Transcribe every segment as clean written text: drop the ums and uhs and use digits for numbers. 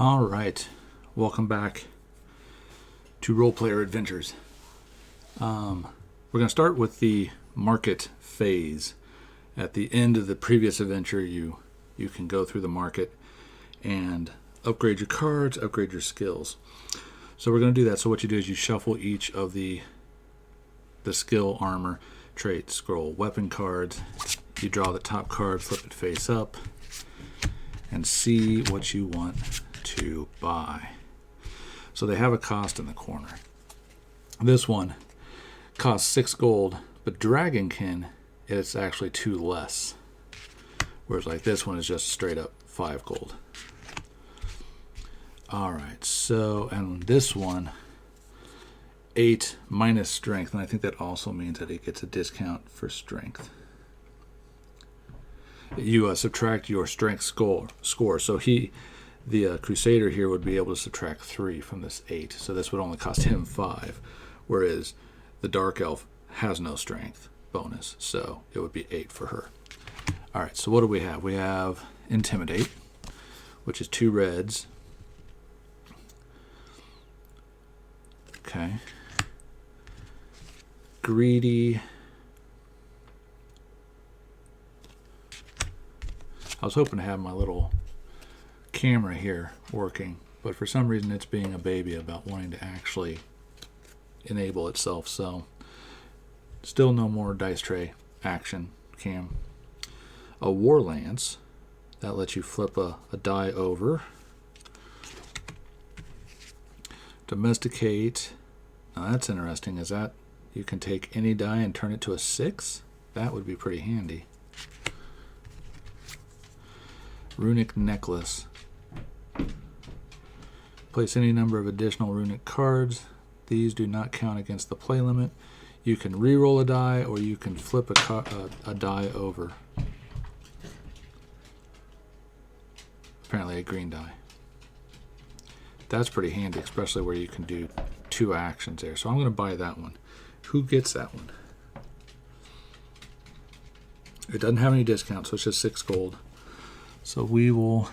All right, welcome back to Role Player Adventures. We're going to start with the market phase. At the end of the previous adventure, you can go through the market and upgrade your cards, upgrade your skills. So we're going to do that. So what you do is you shuffle each of the skill, armor, trait, scroll, weapon cards. You draw the top card, flip it face up, and see what you want to buy. So they have a cost in the corner. This one costs 6 gold, but Dragonkin, it's actually 2 less. Whereas like this one is just straight up 5 gold. Alright, so, and this one, 8 minus strength, and I think that also means that it gets a discount for strength. You subtract your strength score. So the Crusader here would be able to subtract 3 from this 8. So this would only cost him 5, whereas the Dark Elf has no strength bonus, so it would be 8 for her. All right, so what do we have? We have Intimidate, which is 2 reds. Okay. Greedy. I was hoping to have my little camera here working, but for some reason it's being a baby about wanting to actually enable itself, so still no more dice tray action cam. A War Lance, that lets you flip a die over. Domesticate, now that's interesting, is that you can take any die and turn it to a 6? That would be pretty handy. Runic Necklace. Place any number of additional runic cards. These do not count against the play limit. You can re-roll a die, or you can flip a die over. Apparently a green die. That's pretty handy, especially where you can do 2 actions there. So I'm going to buy that one. Who gets that one? It doesn't have any discount, so it's just 6 gold. So we will,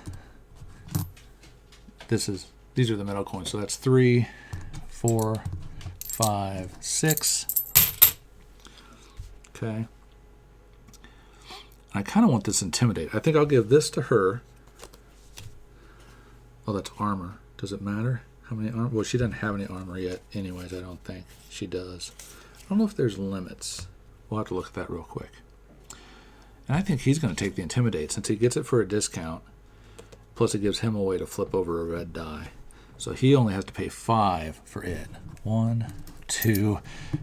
these are the metal coins. So that's 3, 4, 5, 6. Okay. I kind of want this Intimidate. I think I'll give this to her. Oh, that's armor. Does it matter how many armor? Well, she doesn't have any armor yet anyways, I don't think. She does. I don't know if there's limits. We'll have to look at that real quick. And I think he's going to take the Intimidate since he gets it for a discount. Plus it gives him a way to flip over a red die. So he only has to pay 5 for it. 1, 2,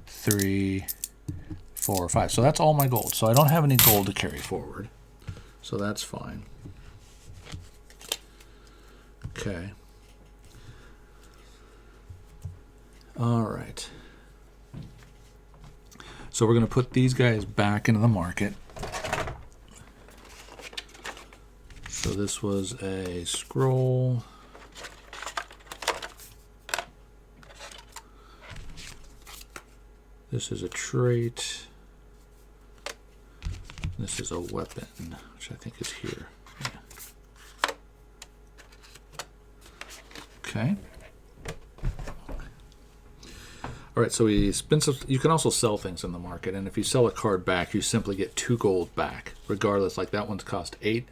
3, 4, 5. So that's all my gold. So I don't have any gold to carry forward. So that's fine. Okay. All right. So we're going to put these guys back into the market. So this was a scroll. This is a trait. This is a weapon, which I think is here. Yeah. Okay. All right, so we spend some, you can also sell things in the market, and if you sell a card back, you simply get 2 gold back, regardless. Like that one's cost 8.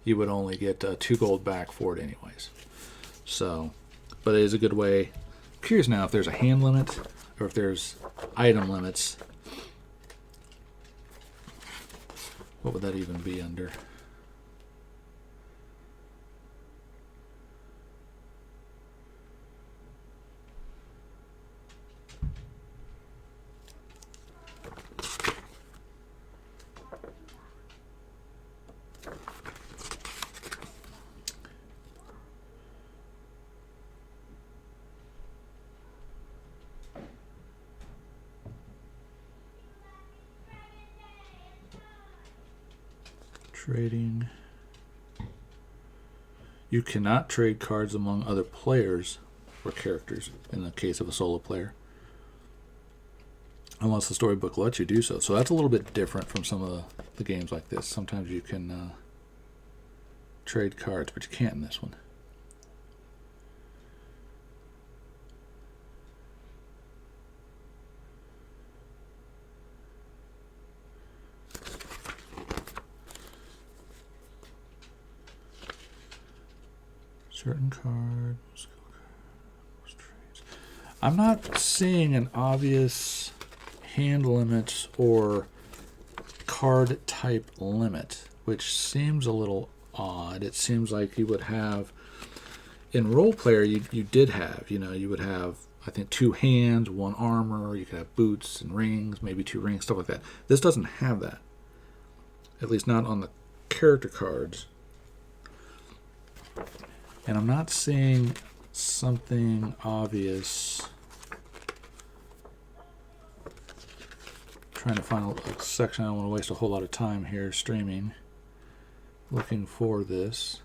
You would only get 2 gold back for it anyways. So, but it is a good way. I'm curious now if there's a hand limit or if there's item limits. What would that even be under? Trading. You cannot trade cards among other players or characters in the case of a solo player, unless the storybook lets you do so. So that's a little bit different from some of the games like this. Sometimes you can trade cards, but you can't in this one. Certain card. I'm not seeing an obvious hand limit or card type limit, which seems a little odd. It seems like you would have, in Role Player, you did have, you would have, I think, 2 hands, 1 armor, you could have boots and rings, maybe 2 rings, stuff like that. This doesn't have that, at least not on the character cards. And I'm not seeing something obvious. Trying to find a section. I don't want to waste a whole lot of time here streaming. Looking for this.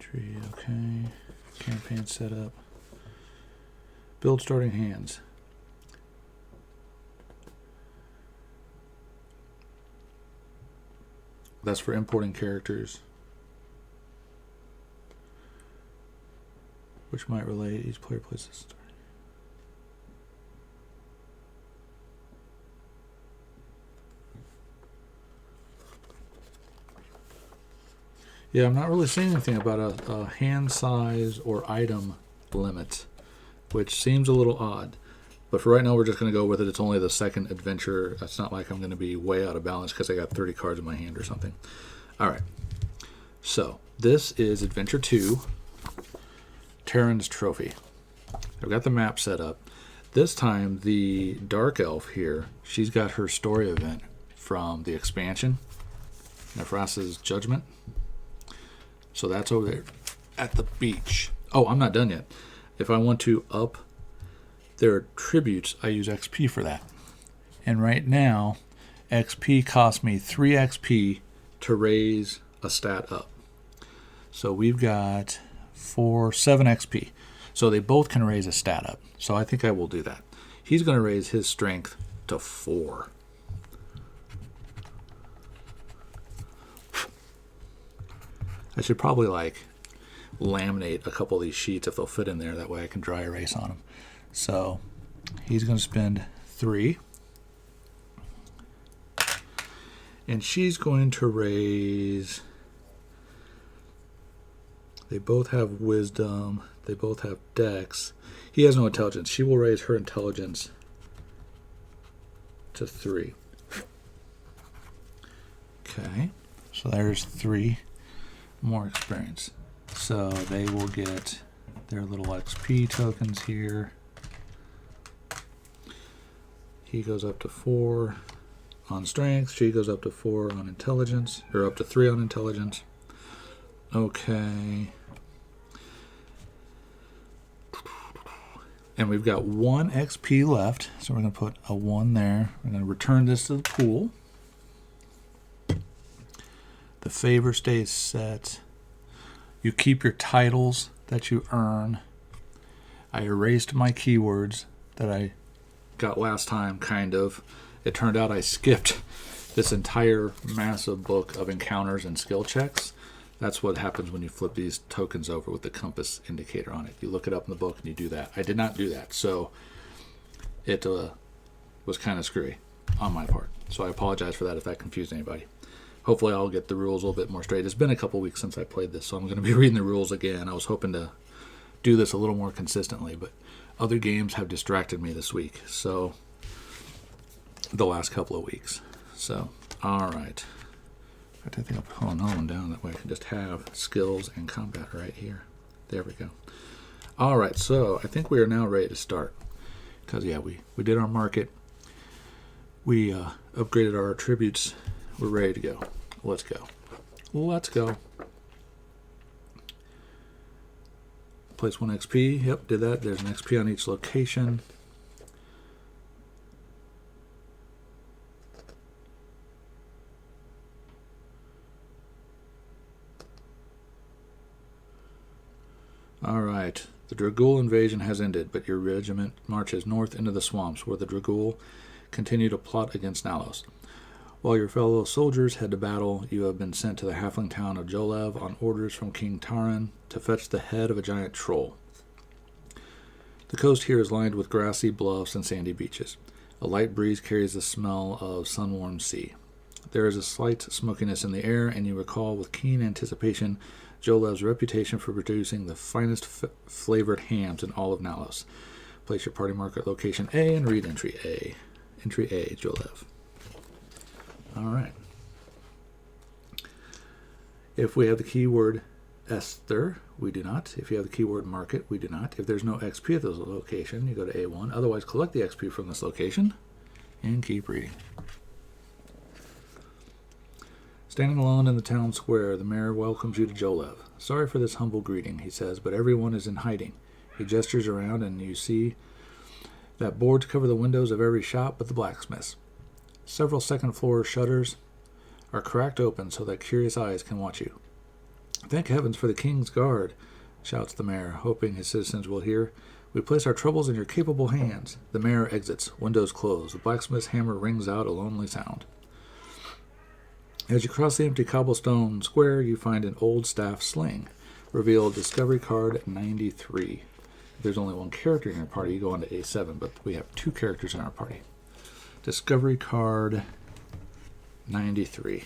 Entry, okay. Campaign setup. Build starting hands. That's for importing characters, which might relate. Each player plays this story. Yeah, I'm not really seeing anything about a hand size or item limit, which seems a little odd. But for right now, we're just going to go with it. It's only the second adventure. It's not like I'm going to be way out of balance because I got 30 cards in my hand or something. All right. So this is Adventure 2, Terran's Trophy. I've got the map set up. This time, the Dark Elf here, she's got her story event from the expansion, Nephras's Judgment. So that's over there at the beach. Oh, I'm not done yet. If I want to up their tributes, I use XP for that. And right now, XP costs me 3 XP to raise a stat up. So we've got 7 XP. So they both can raise a stat up. So I think I will do that. He's going to raise his strength to 4. I should probably laminate a couple of these sheets if they'll fit in there. That way I can dry erase on them. So he's going to spend 3. And she's going to raise... They both have wisdom. They both have dex. He has no intelligence. She will raise her intelligence to 3. Okay. So there's 3 more experience. So they will get their little XP tokens here. He goes up to 4 on strength. She goes up to 4 on intelligence, or up to 3 on intelligence. Okay. And we've got 1 XP left, so we're going to put a 1 there. We're going to return this to the pool. The favor stays set. You keep your titles that you earn. I erased my keywords that I got last time, kind of. It turned out I skipped this entire massive book of encounters and skill checks. That's what happens when you flip these tokens over with the compass indicator on it. You look it up in the book and you do that. I did not do that, so it was kind of screwy on my part. So I apologize for that if that confused anybody. Hopefully I'll get the rules a little bit more straight. It's been a couple weeks since I played this, so I'm going to be reading the rules again. I was hoping to do this a little more consistently, but other games have distracted me this week, so the last couple of weeks. So, all right. I think I'll pull another one down. That way I can just have skills and combat right here. There we go. All right, so I think we are now ready to start. Because, yeah, we did our market. We upgraded our attributes. We're ready to go. Let's go. Let's go. Place 1 XP. Yep, did that. There's an XP on each location. All right. The Dragool invasion has ended, but your regiment marches north into the swamps, where the Dragool continue to plot against Nalos. While your fellow soldiers head to battle, you have been sent to the halfling town of Jolev on orders from King Taran to fetch the head of a giant troll. The coast here is lined with grassy bluffs and sandy beaches. A light breeze carries the smell of sun-warmed sea. There is a slight smokiness in the air, and you recall with keen anticipation Jolev's reputation for producing the finest flavored hams in all of Nalos. Place your party marker at location A and read entry A. Entry A, Jolev. All right. If we have the keyword Esther, we do not. If you have the keyword market, we do not. If there's no XP at this location, you go to A1. Otherwise, collect the XP from this location and keep reading. Standing alone in the town square, the mayor welcomes you to Jolev. Sorry for this humble greeting, he says, but everyone is in hiding. He gestures around, and you see that boards cover the windows of every shop but the blacksmith's. Several second-floor shutters are cracked open so that curious eyes can watch you. Thank heavens for the king's guard, shouts the mayor, hoping his citizens will hear. We place our troubles in your capable hands. The mayor exits, windows close. The blacksmith's hammer rings out a lonely sound. As you cross the empty cobblestone square, you find an old staff sling. Reveal Discovery card 93. If there's only one character in your party, you go on to A7, but we have 2 characters in our party. Discovery card 93.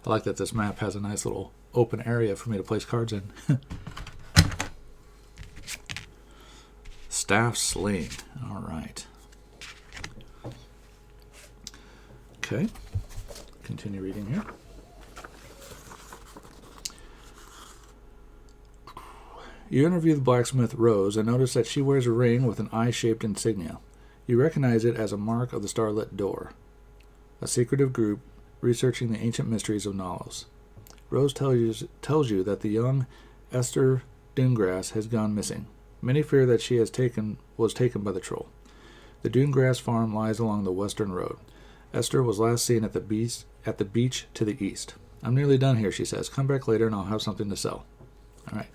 I like that this map has a nice little open area for me to place cards in. Staff sling. All right. Okay. Continue reading here. You interview the blacksmith Rose and notice that she wears a ring with an eye-shaped insignia. You recognize it as a mark of the Starlit Door, a secretive group researching the ancient mysteries of Nalos. Rose tells you that the young Esther Dunegrass has gone missing. Many fear that she was taken by the troll. The Dunegrass farm lies along the western road. Esther was last seen at the beach to the east. I'm nearly done here, she says. Come back later and I'll have something to sell. All right.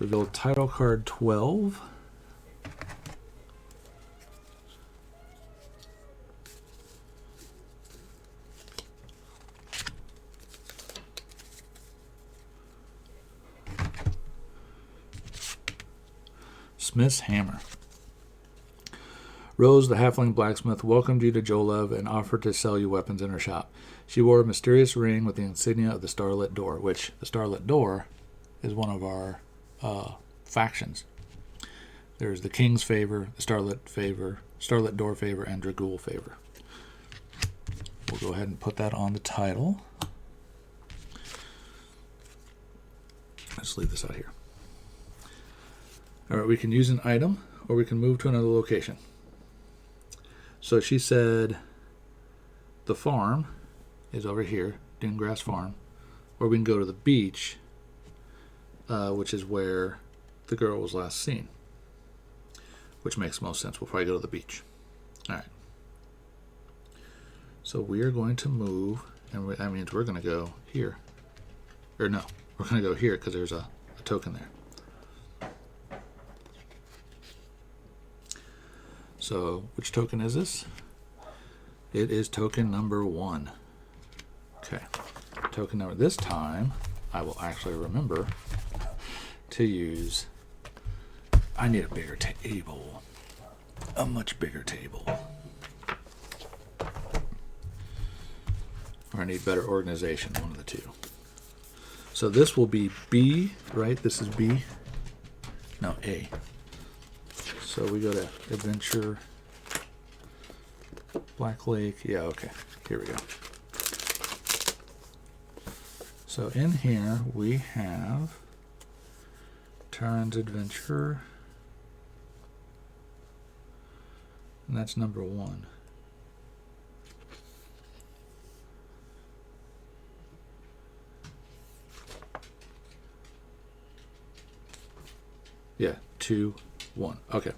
Reveal title card 12. Smith's Hammer. Rose, the halfling blacksmith, welcomed you to Jolev and offered to sell you weapons in her shop. She wore a mysterious ring with the insignia of the Starlit Door, which the Starlit Door is one of our factions. There's the King's Favor, the Starlit Door Favor, and Dragul Favor. We'll go ahead and put that on the title. Let's leave this out here. All right, we can use an item, or we can move to another location. So she said the farm is over here, Dunegrass Farm, or we can go to the beach, which is where the girl was last seen, which makes most sense. We'll probably go to the beach. All right. So we are going to move, and that means we're going to go here. Or no, we're going to go here because there's a token there. So, which token is this? It is token number 1. Okay. Token number. This time, I will actually remember to use. I need a bigger table. A much bigger table. Or I need better organization, one of the two. So this will be B, right? This is B. No, A. So we go to Adventure, Black Lake. Yeah, okay. Here we go. So in here we have Terran's Adventure. And that's number 1. Yeah, 2, 1. Okay.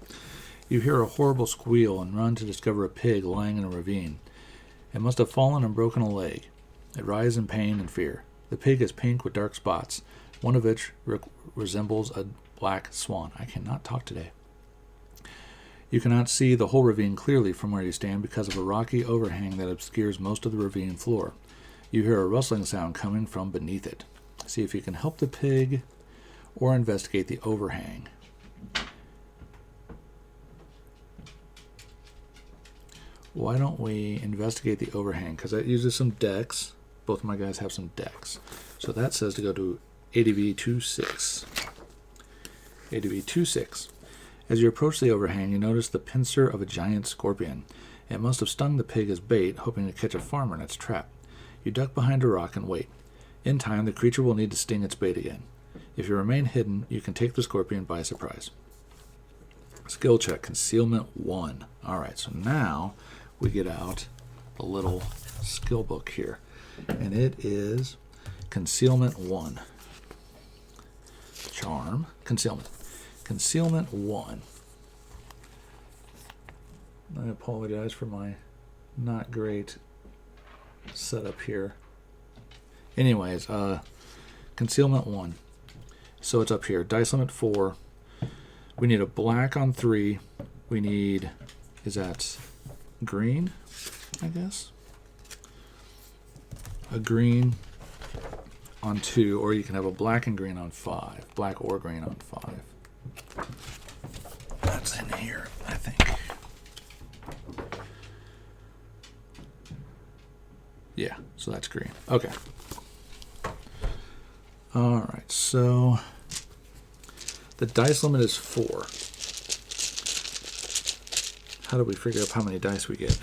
You hear a horrible squeal and run to discover a pig lying in a ravine. It must have fallen and broken a leg. It writhes in pain and fear. The pig is pink with dark spots, one of which resembles a black swan. I cannot talk today. You cannot see the whole ravine clearly from where you stand because of a rocky overhang that obscures most of the ravine floor. You hear a rustling sound coming from beneath it. See if you can help the pig or investigate the overhang. why don't we investigate the overhang? Because that uses some decks. Both of my guys have some decks. So that says to go to ADV 26. ADV 26. As you approach the overhang, you notice the pincer of a giant scorpion. It must have stung the pig as bait, hoping to catch a farmer in its trap. You duck behind a rock and wait. In time, the creature will need to sting its bait again. If you remain hidden, you can take the scorpion by surprise. Skill check, concealment 1. Alright, so now we get out a little skill book here. And it is concealment 1. Charm, concealment. Concealment 1. I apologize for my not great setup here. Anyways, concealment 1. So it's up here. Dice limit 4. We need a black on 3. We need, is that green, I guess? A green on 2, or you can have a black and green on 5. Black or green on 5. That's in here, I think. Yeah, so that's green. Okay. Alright, so the dice limit is 4. How do we figure out how many dice we get?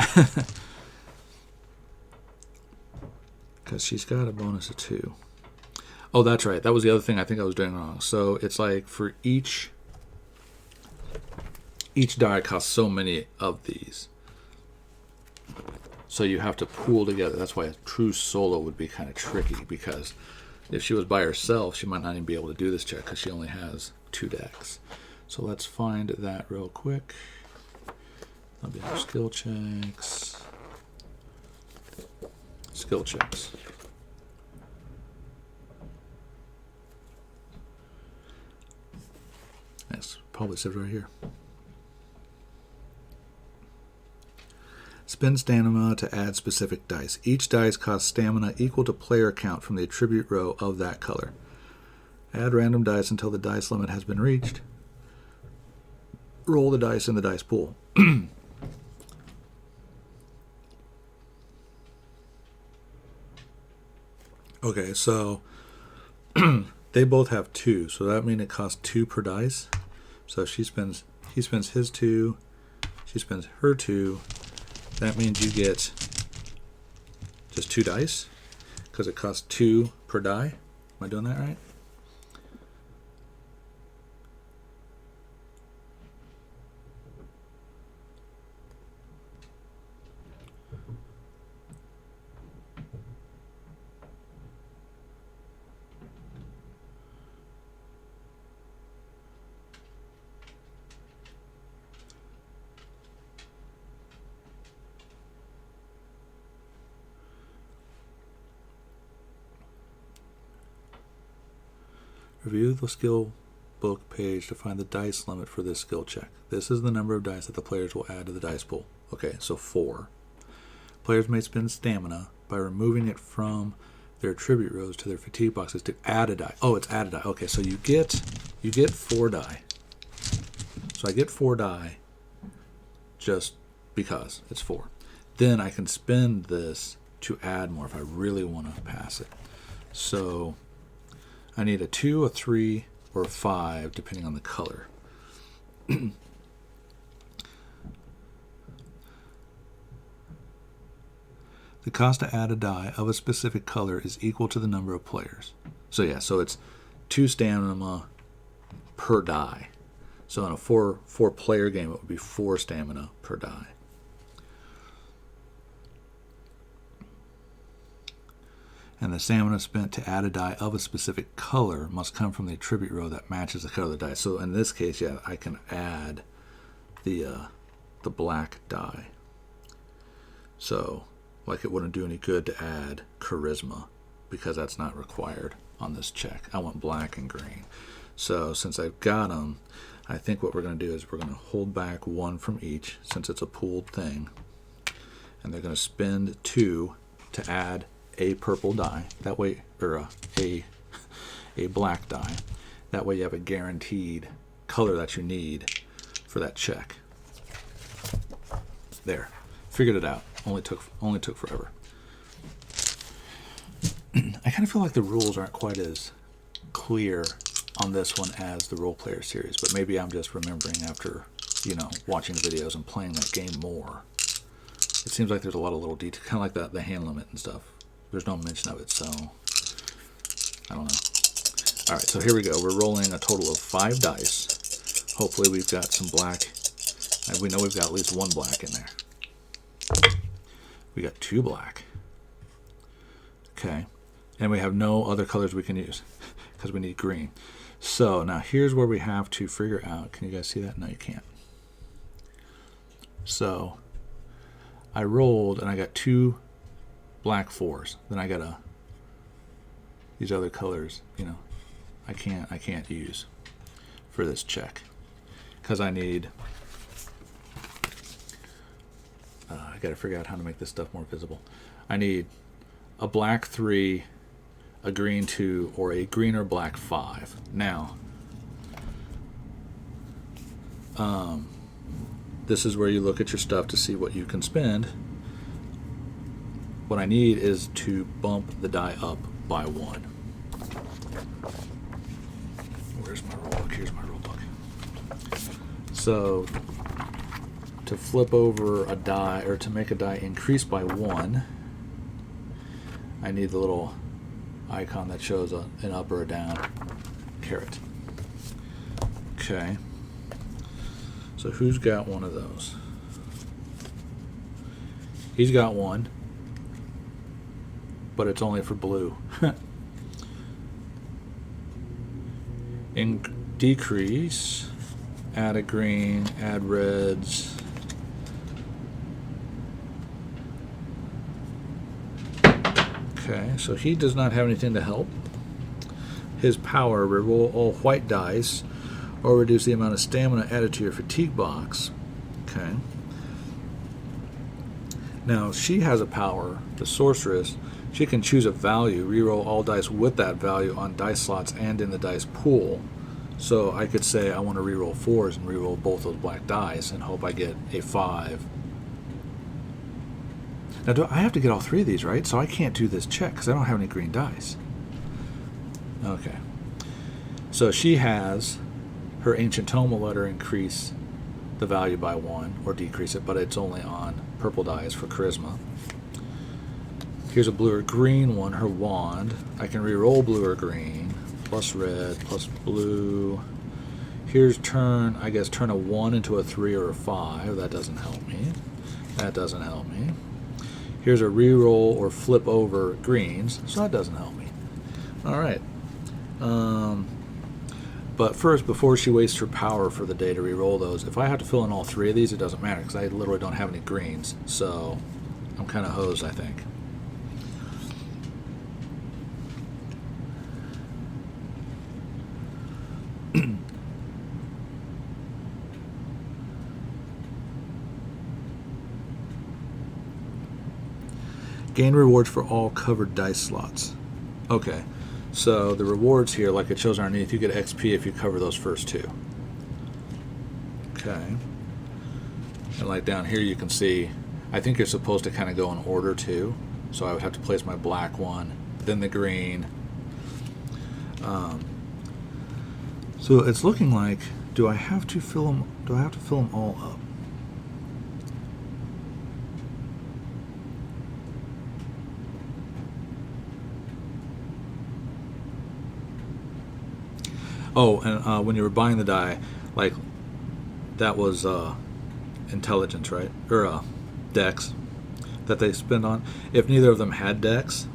Because she's got a bonus of 2. Oh, that's right. That was the other thing I think I was doing wrong. So it's like for each die costs so many of these. So you have to pool together. That's why a true solo would be kind of tricky, because if she was by herself, she might not even be able to do this check because she only has 2 decks. So let's find that real quick. That'll be our skill checks. Skill checks. Yes, probably said right here. Spend stamina to add specific dice. Each dice costs stamina equal to player count from the attribute row of that color. Add random dice until the dice limit has been reached. Roll the dice in the dice pool. Okay, so they both have 2, so that means it costs 2 per dice. So if he spends his 2, she spends her 2. That means you get just 2 dice because it costs 2 per die. Am I doing that right? Review the skill book page to find the dice limit for this skill check. This is the number of dice that the players will add to the dice pool. Okay, so 4. Players may spend stamina by removing it from their attribute rows to their fatigue boxes to add a die. Oh, it's add a die. Okay, so you get 4 die. So I get 4 die just because it's 4. Then I can spend this to add more if I really want to pass it. So I need a 2, a 3, or a 5, depending on the color. The cost to add a die of a specific color is equal to the number of players. So yeah, so it's 2 stamina per die. So in a 4 player game, it would be 4 stamina per die. And the stamina spent to add a die of a specific color must come from the attribute row that matches the color of the die. So in this case, yeah, I can add the black die. So, like, it wouldn't do any good to add charisma because that's not required on this check. I want black and green. So since I've got them, I think what we're going to do is we're going to hold back 1 from each since it's a pooled thing. And they're going to spend 2 to add a purple die, that way, or a black die. That way you have a guaranteed color that you need for that check. There. figured it out. Only took forever. I kind of feel like the rules aren't quite as clear on this one as the Role Player series, but maybe I'm just remembering after, watching videos and playing that game more. It seems like there's a lot of little details, kind of like the hand limit and stuff. There's no mention of it, so I don't know. All right, so here we go. We're rolling a total of 5 dice. Hopefully we've got some black. And we know we've got at least 1 black in there. We got 2 black. Okay. And we have no other colors we can use because we need green. So now here's where we have to figure out. Can you guys see that? No, you can't. So I rolled and I got 2 black 4s. Then I got these other colors, I can't use for this check because I need. I got to figure out how to make this stuff more visible. I need a black 3, a green 2, or a green or black 5. Now, this is where you look at your stuff to see what you can spend. What I need is to bump the die up by 1. Where's my rule book? Here's my rule book. So, to flip over a die, or to make a die increase by 1, I need the little icon that shows an up or a down caret. Okay. So who's got one of those? He's got one, but it's only for blue. Decrease, add a green, add reds. Okay, so he does not have anything to help. His power, reroll all white dice or reduce the amount of stamina added to your fatigue box. Okay. Now, she has a power, the sorceress. She can choose a value, reroll all dice with that value on dice slots and in the dice pool. So I could say I want to reroll 4s and reroll both those black dice and hope I get a 5. Now, I have to get all 3 of these, right? So I can't do this check because I don't have any green dice. Okay. So she has her Ancient Tome will let her increase the value by 1 or decrease it, but it's only on purple dice for charisma. Here's a blue or green one, her wand. I can re-roll blue or green, plus red, plus blue. Here's turn a 1 into a 3 or a 5. That doesn't help me. That doesn't help me. Here's a re-roll or flip over greens, so that doesn't help me. All right. But first, before she wastes her power for the day to re-roll those, if I have to fill in all 3 of these, it doesn't matter because I literally don't have any greens. So I'm kind of hosed, I think. Gain rewards for all covered dice slots. Okay, so the rewards here, like it shows underneath, you get XP if you cover those first 2. Okay. And like down here you can see, I think you're supposed to kind of go in order too. So I would have to place my black one, then the green. So it's looking like, do I have to fill them all up? Oh, and when you were buying the die, like, that was intelligence, right? Or dex that they spend on. If neither of them had dex,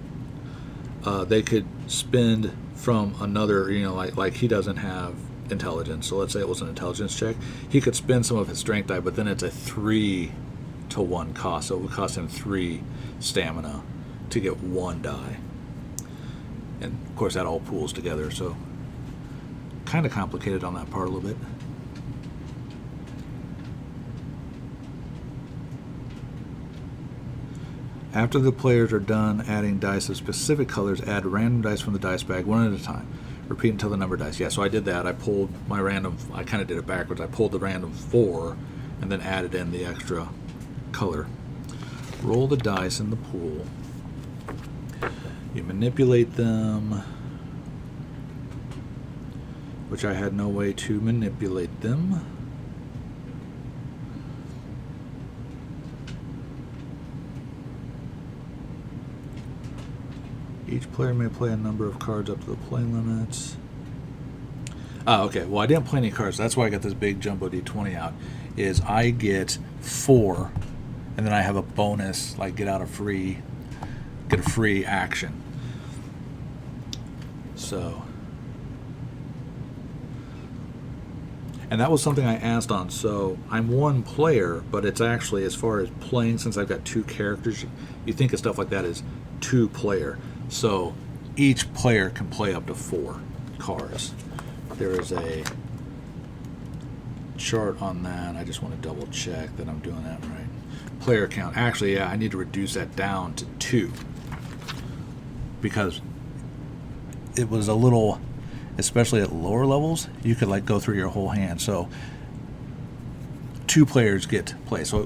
they could spend from another, like he doesn't have intelligence. So let's say it was an intelligence check. He could spend some of his strength die, but then it's a 3-to-1 cost. So it would cost him 3 stamina to get 1 die. And, of course, that all pools together, so kind of complicated on that part a little bit. After the players are done adding dice of specific colors, add random dice from the dice bag one at a time. Repeat until the number dice. Yeah, so I did that. I pulled my random, I kind of did it backwards. I pulled the random 4 and then added in the extra color. roll the dice in the pool. You manipulate them, which I had no way to manipulate them. Each player may play a number of cards up to the play limits. Ah, okay. Well, I didn't play any cards. That's why I got this big jumbo D20 out. Is I get 4, and then I have a bonus, like get a free action. So, and that was something I asked on. So I'm 1 player, but it's actually, as far as playing, since I've got 2 characters, you think of stuff like that as 2 player. So each player can play up to 4 cards. There is a chart on that. I just want to double check that I'm doing that right. Player count. Actually, yeah, I need to reduce that down to 2 because it was a little, especially at lower levels, you could like go through your whole hand. So 2 players get to play. So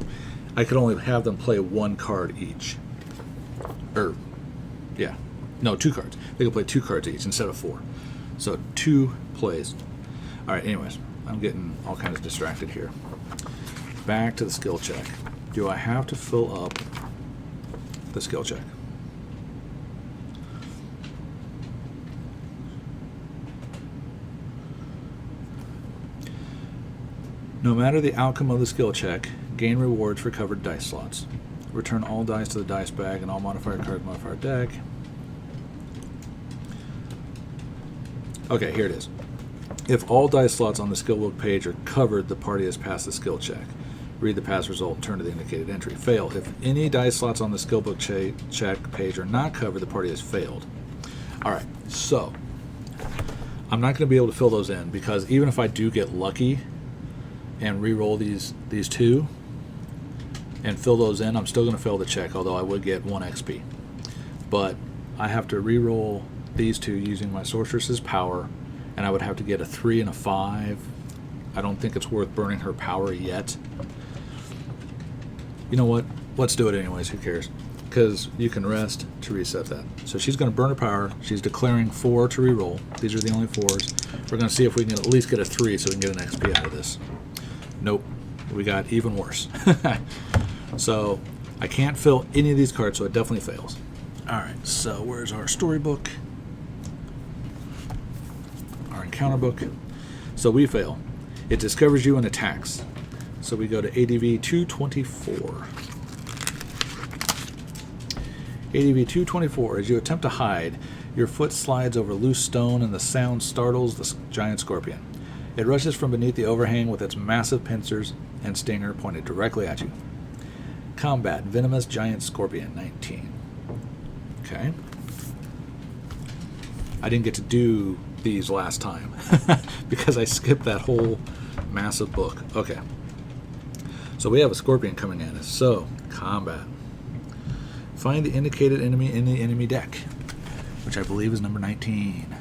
I could only have them play 1 card each. Or, yeah. No, 2 cards. They could play 2 cards each instead of 4. So 2 plays. All right, anyways, I'm getting all kinds of distracted here. Back to the skill check. Do I have to fill up the skill check? No matter the outcome of the skill check, gain rewards for covered dice slots. Return all dice to the dice bag and all modifier cards modifier deck. Okay, here it is. If all dice slots on the skill book page are covered, the party has passed the skill check. Read the pass result and turn to the indicated entry. Fail. If any dice slots on the skill book check page are not covered, the party has failed. All right, so I'm not going to be able to fill those in because even if I do get lucky and re-roll these 2 and fill those in, I'm still going to fail the check, although I would get 1 XP. But I have to re-roll these 2 using my sorceress's power, and I would have to get a 3 and a 5. I don't think it's worth burning her power yet. You know what? Let's do it anyways. Who cares? Because you can rest to reset that. So she's going to burn her power. She's declaring 4 to re-roll. These are the only 4s. We're going to see if we can at least get a 3 so we can get an XP out of this. Nope. We got even worse. So I can't fill any of these cards, so it definitely fails. Alright, so where's our storybook? Our encounter book. So we fail. It discovers you and attacks. So we go to ADV 224. ADV 224. As you attempt to hide, your foot slides over loose stone and the sound startles the giant scorpion. It rushes from beneath the overhang with its massive pincers and stinger pointed directly at you. Combat, Venomous Giant Scorpion, 19. Okay. I didn't get to do these last time because I skipped that whole massive book. Okay. So we have a scorpion coming at us. So, combat. Find the indicated enemy in the enemy deck, which I believe is number 19.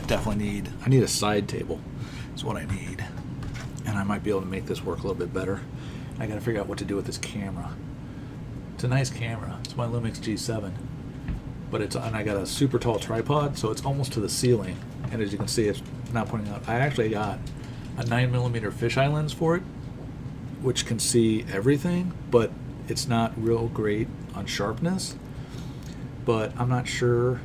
Definitely I need a side table. That's what I need. And I might be able to make this work a little bit better. I gotta figure out what to do with this camera. It's a nice camera. It's my Lumix G7. But and I got a super tall tripod, so it's almost to the ceiling. And as you can see, it's not pointing out. I actually got a 9mm fisheye lens for it, which can see everything, but it's not real great on sharpness. But I'm not sure,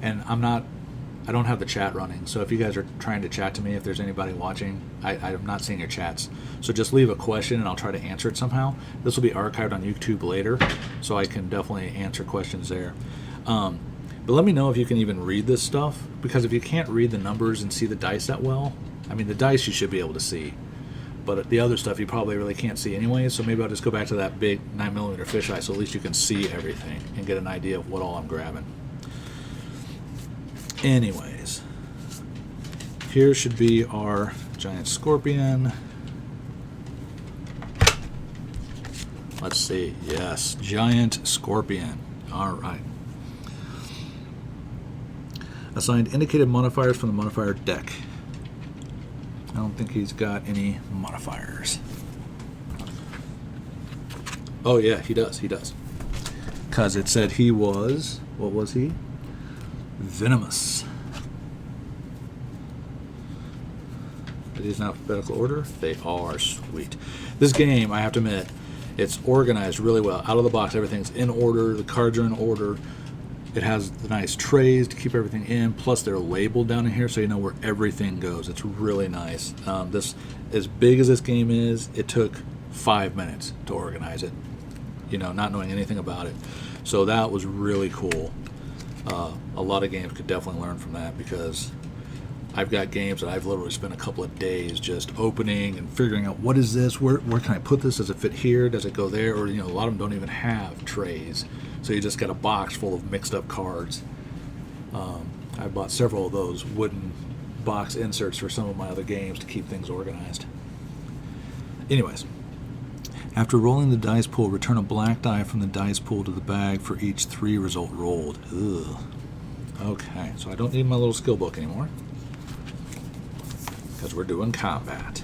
and I don't have the chat running, so if you guys are trying to chat to me, if there's anybody watching, I'm not seeing your chats. So just leave a question and I'll try to answer it somehow. This will be archived on YouTube later, so I can definitely answer questions there. But let me know if you can even read this stuff, because if you can't read the numbers and see the dice that well, I mean, the dice you should be able to see, but the other stuff you probably really can't see anyway, so maybe I'll just go back to that big 9mm fisheye so at least you can see everything and get an idea of what all I'm grabbing. Anyways, here should be our giant scorpion. Let's see. Yes, giant scorpion. All right. Assigned indicated modifiers from the modifier deck. I don't think he's got any modifiers. Oh, yeah, he does. He does. Because it said he was... What was he? Venomous. Are these in alphabetical order? They are. Sweet. This game, I have to admit, it's organized really well. Out of the box, everything's in order. The cards are in order. It has the nice trays to keep everything in. Plus, they're labeled down in here so you know where everything goes. It's really nice. This, as big as this game is, it took 5 minutes to organize it. You know, not knowing anything about it. So that was really cool. A lot of games could definitely learn from that, because I've got games that I've literally spent a couple of days just opening and figuring out, what is this? Where can I put this? Does it fit here? Does it go there? Or, you know, a lot of them don't even have trays. So you just got a box full of mixed up cards. I bought several of those wooden box inserts for some of my other games to keep things organized. Anyways, after rolling the dice pool, return a black die from the dice pool to the bag for each 3 result rolled. Ugh. Okay, so I don't need my little skill book anymore, because we're doing combat.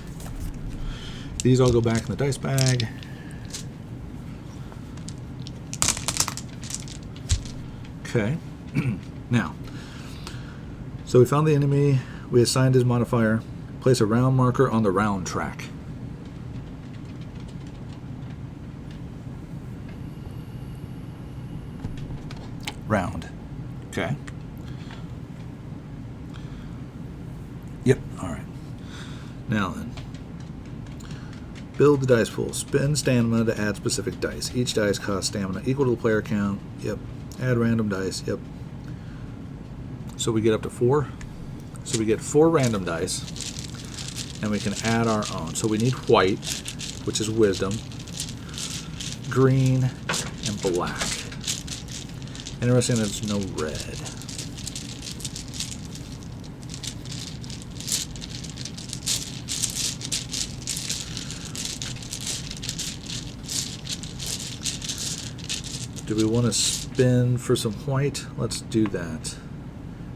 These all go back in the dice bag. Okay. Now, so we found the enemy. We assigned his modifier. Place a round marker on the round track. Round. Okay. Yep. All right. Now then. Build the dice pool. Spend stamina to add specific dice. Each dice costs stamina equal to the player count. Yep. Add random dice. Yep. So we get up to 4. So we get 4 random dice. And we can add our own. So we need white, which is wisdom, green, and black. Interesting that there's no red. Do we want to spin for some white? Let's do that.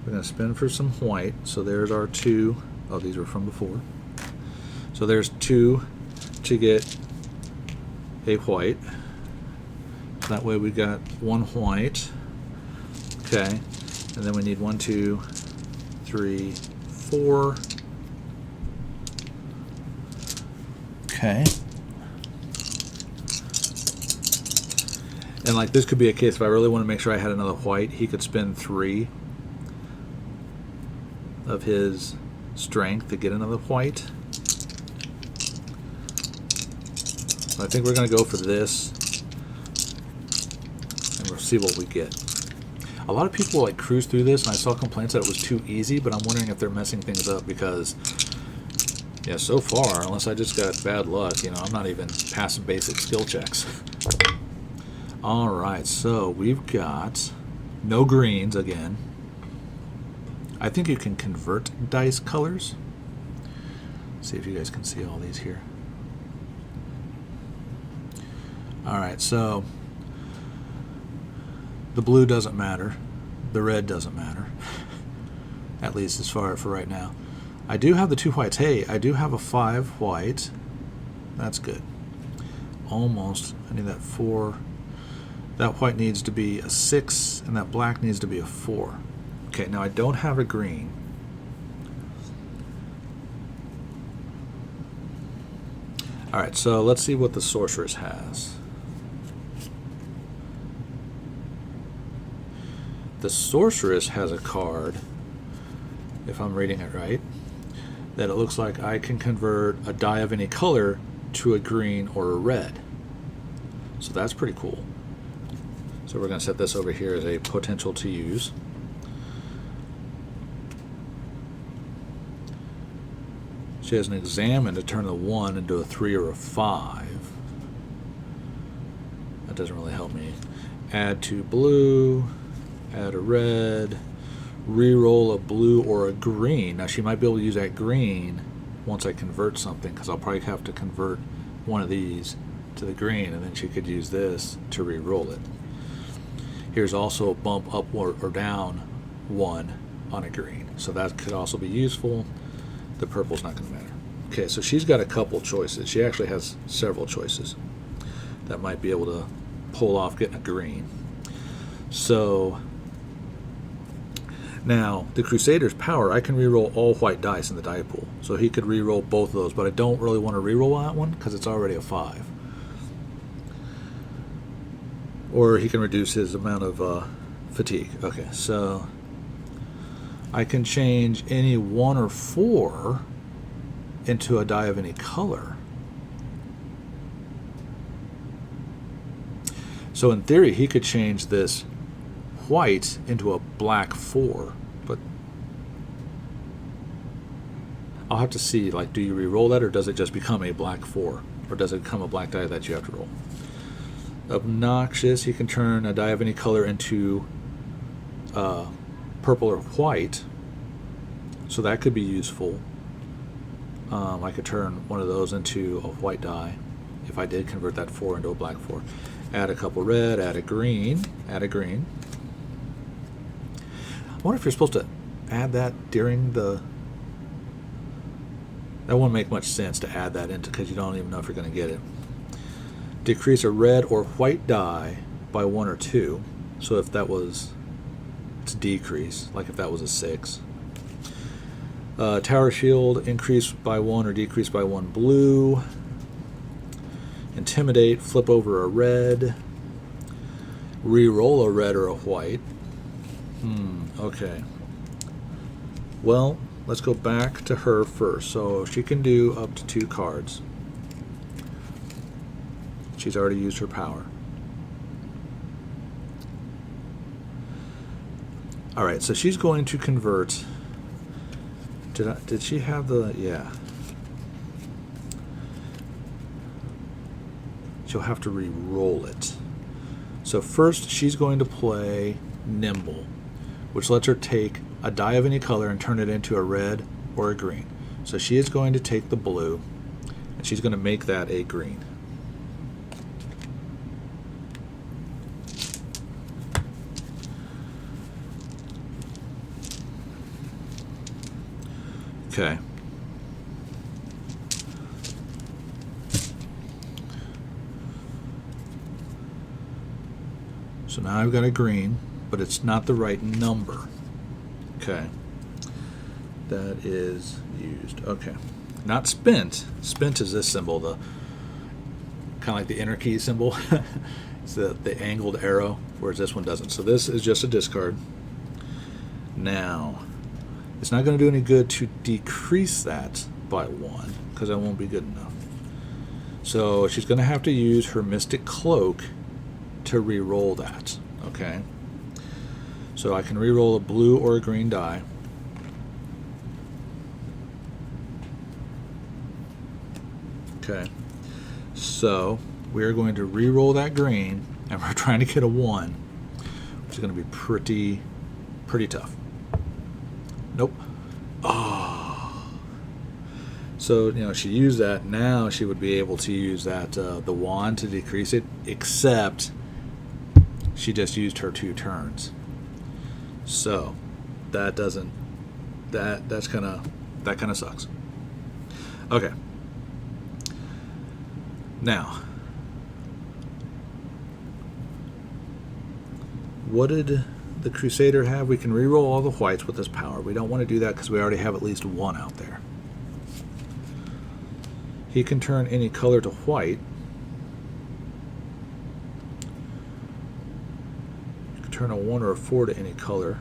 We're going to spin for some white. So there's our 2. Oh, these were from before. So there's 2 to get a white. That way we got 1 white. Okay. And then we need 1, 2, 3, 4. Okay. And like this could be a case if I really want to make sure I had another white, he could spend 3 of his strength to get another white. So I think we're going to go for this, and we'll see what we get. A lot of people like cruise through this, and I saw complaints that it was too easy, but I'm wondering if they're messing things up, because yeah, so far, unless I just got bad luck, you know, I'm not even passing basic skill checks. Alright, so we've got no greens again. I think you can convert dice colors. Let's see if you guys can see all these here. Alright, so the blue doesn't matter. The red doesn't matter. At least as far for right now. I do have the 2 whites. Hey, I do have a 5 white. That's good. Almost. I need that 4. That white needs to be a 6, and that black needs to be a 4. Okay, now I don't have a green. Alright, so let's see what the sorceress has. The sorceress has a card, if I'm reading it right, that it looks like I can convert a die of any color to a green or a red. So that's pretty cool. So we're going to set this over here as a potential to use. She has an examine to turn a 1 into a 3 or a 5. That doesn't really help me. Add 2 blue, add a red, re-roll a blue or a green. Now she might be able to use that green once I convert something, because I'll probably have to convert one of these to the green, and then she could use this to re-roll it. Here's also a bump up or down 1 on a green. So that could also be useful. The purple's not going to matter. Okay, so she's got a couple choices. She actually has several choices. that might be able to pull off getting a green. So now the Crusader's power, I can reroll all white dice in the die pool. So he could reroll both of those, but I don't really want to reroll that one because it's already a 5. Or he can reduce his amount of fatigue. Okay, so I can change any 1 or 4 into a die of any color. So in theory, he could change this white into a black 4, but I'll have to see, like, do you re-roll that, or does it just become a black 4? Or does it become a black die that you have to roll? Obnoxious, he can turn a die of any color into purple or white, so that could be useful. I could turn one of those into a white die if I did convert that 4 into a black 4. Add a couple red, add a green, add a green. I wonder if you're supposed to add that during the... That won't make much sense to add that into, because you don't even know if you're going to get it. Decrease a red or white die by 1 or 2. So if that was... It's decrease, like if that was a 6. Tower shield, increase by 1 or decrease by 1 blue. Intimidate, flip over a red. Re-roll a red or a white. Okay. Well, let's go back to her first. So she can do up to 2 cards. She's already used her power. Alright, so she's going to convert... Did she have the... Yeah. She'll have to re-roll it. So first she's going to play Nimble, which lets her take a die of any color and turn it into a red or a green. So she is going to take the blue, and she's going to make that a green. Okay. So now I've got a green, but it's not the right number. Okay. That is used. Okay. Not spent. Spent is this symbol, the kind of like the enter key symbol. It's the angled arrow, whereas this one doesn't. So this is just a discard. Now, it's not going to do any good to decrease that by 1, because that won't be good enough. So she's going to have to use her Mystic Cloak to re-roll that. Okay. So I can re-roll a blue or a green die. Okay. So we are going to re-roll that green, and we're trying to get a 1, which is going to be pretty tough. Nope. Oh. So, you know, she used that. Now she would be able to use that the wand to decrease it, except she just used her 2 turns. So that doesn't... That kind of sucks. Okay. Now, what did the Crusader have? We can reroll all the whites with this power. We don't want to do that because we already have at least 1 out there. He can turn any color to white. You can turn a 1 or a 4 to any color.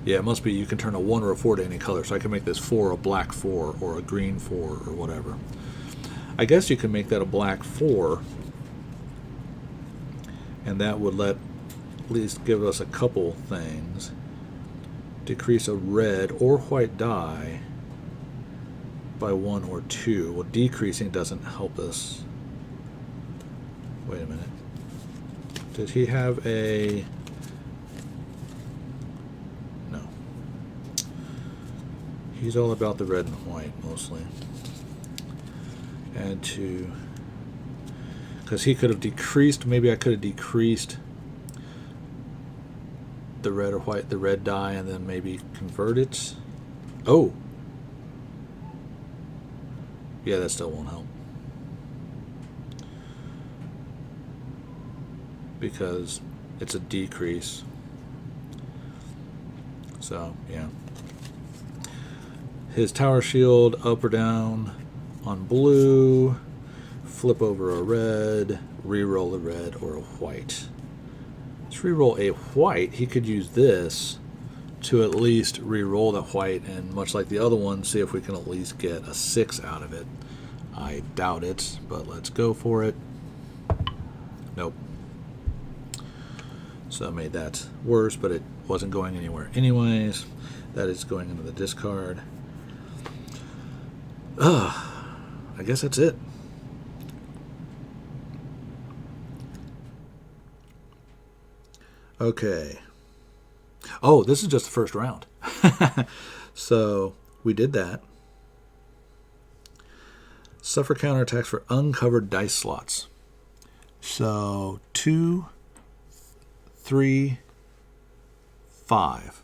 Yeah, it must be you can turn a 1 or a 4 to any color. So I can make this 4 a black 4 or a green 4 or whatever. I guess you can make that a black 4, and that would at least give us a couple things. Decrease a red or white die by 1 or 2. Well, decreasing doesn't help us. Wait a minute. Did he have a... No. He's all about the red and white, mostly. Add to... Because he could have decreased... Maybe I could have decreased the red or white, the red die, and then maybe convert it. Oh, Yeah, that still won't help. Because it's a decrease. So, yeah. His tower shield, up or down on blue, flip over a red, reroll a red or a white. Let's reroll a white. He could use this to at least reroll the white, and much like the other one, see if we can at least get a 6 out of it. I doubt it, but let's go for it. Nope. So I made that worse, but it wasn't going anywhere anyways. That is going into the discard. I guess that's it. Okay. Oh, this is just the first round. So we did that. Suffer counterattacks for uncovered dice slots. So 2, 3, 5.